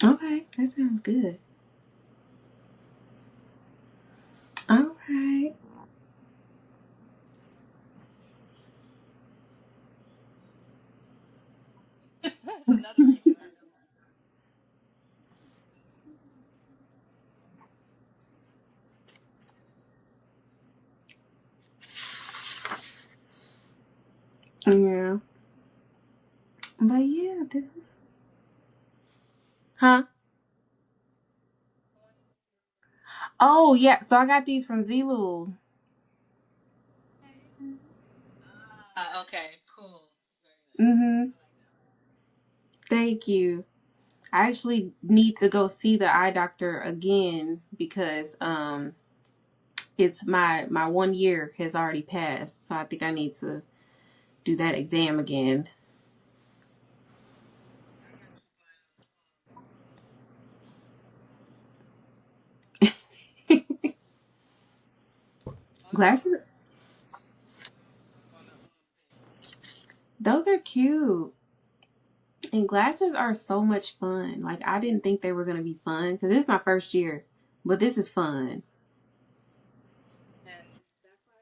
Okay, that sounds good. All right. it's another reason I don't Yeah. But yeah, this was. Huh? I wanted to see Oh, yeah. So I got these from Zulu. okay okay cool very nice Mm-hmm. I like that Thank you. I actually need to go see the eye doctor again because it's my 1 year has already passed, so I think I need to do that exam again. I got you by oh they're Glasses, cute on the page those are cute. And glasses are so much fun. Like I didn't think they were gonna be fun because this is my first year, but this is fun. and that's why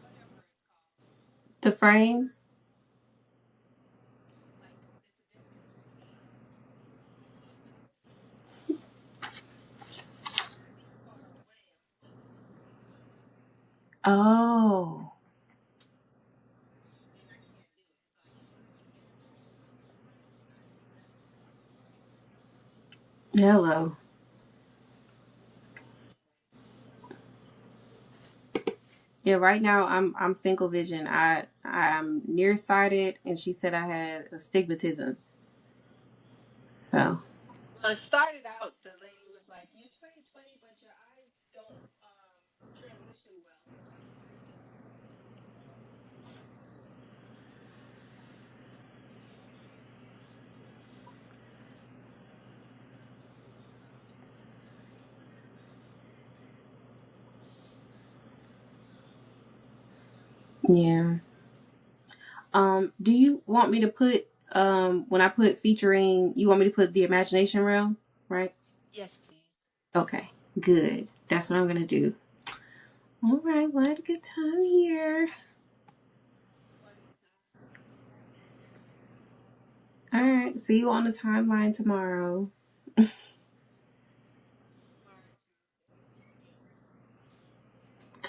whatever it's called The frames. like it's a different because if I see far away I'm supposed to put them on Oh, and I can't do it so I can't do it I can't do it hello. so I'm just like Yeah, right now I'm single vision. I'm nearsighted, and she said I had astigmatism. So well it started out the lady was like you're 2020 but your eyes don't transition well so we need corrections yeah. Do you want me to put when I put featuring? You want me to put the imagination realm, right? Yes, please. Okay, good. That's what I'm gonna do. All right, well, I had a good time here. All right, see you on the timeline tomorrow.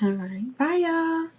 All right. All right, bye, y'all.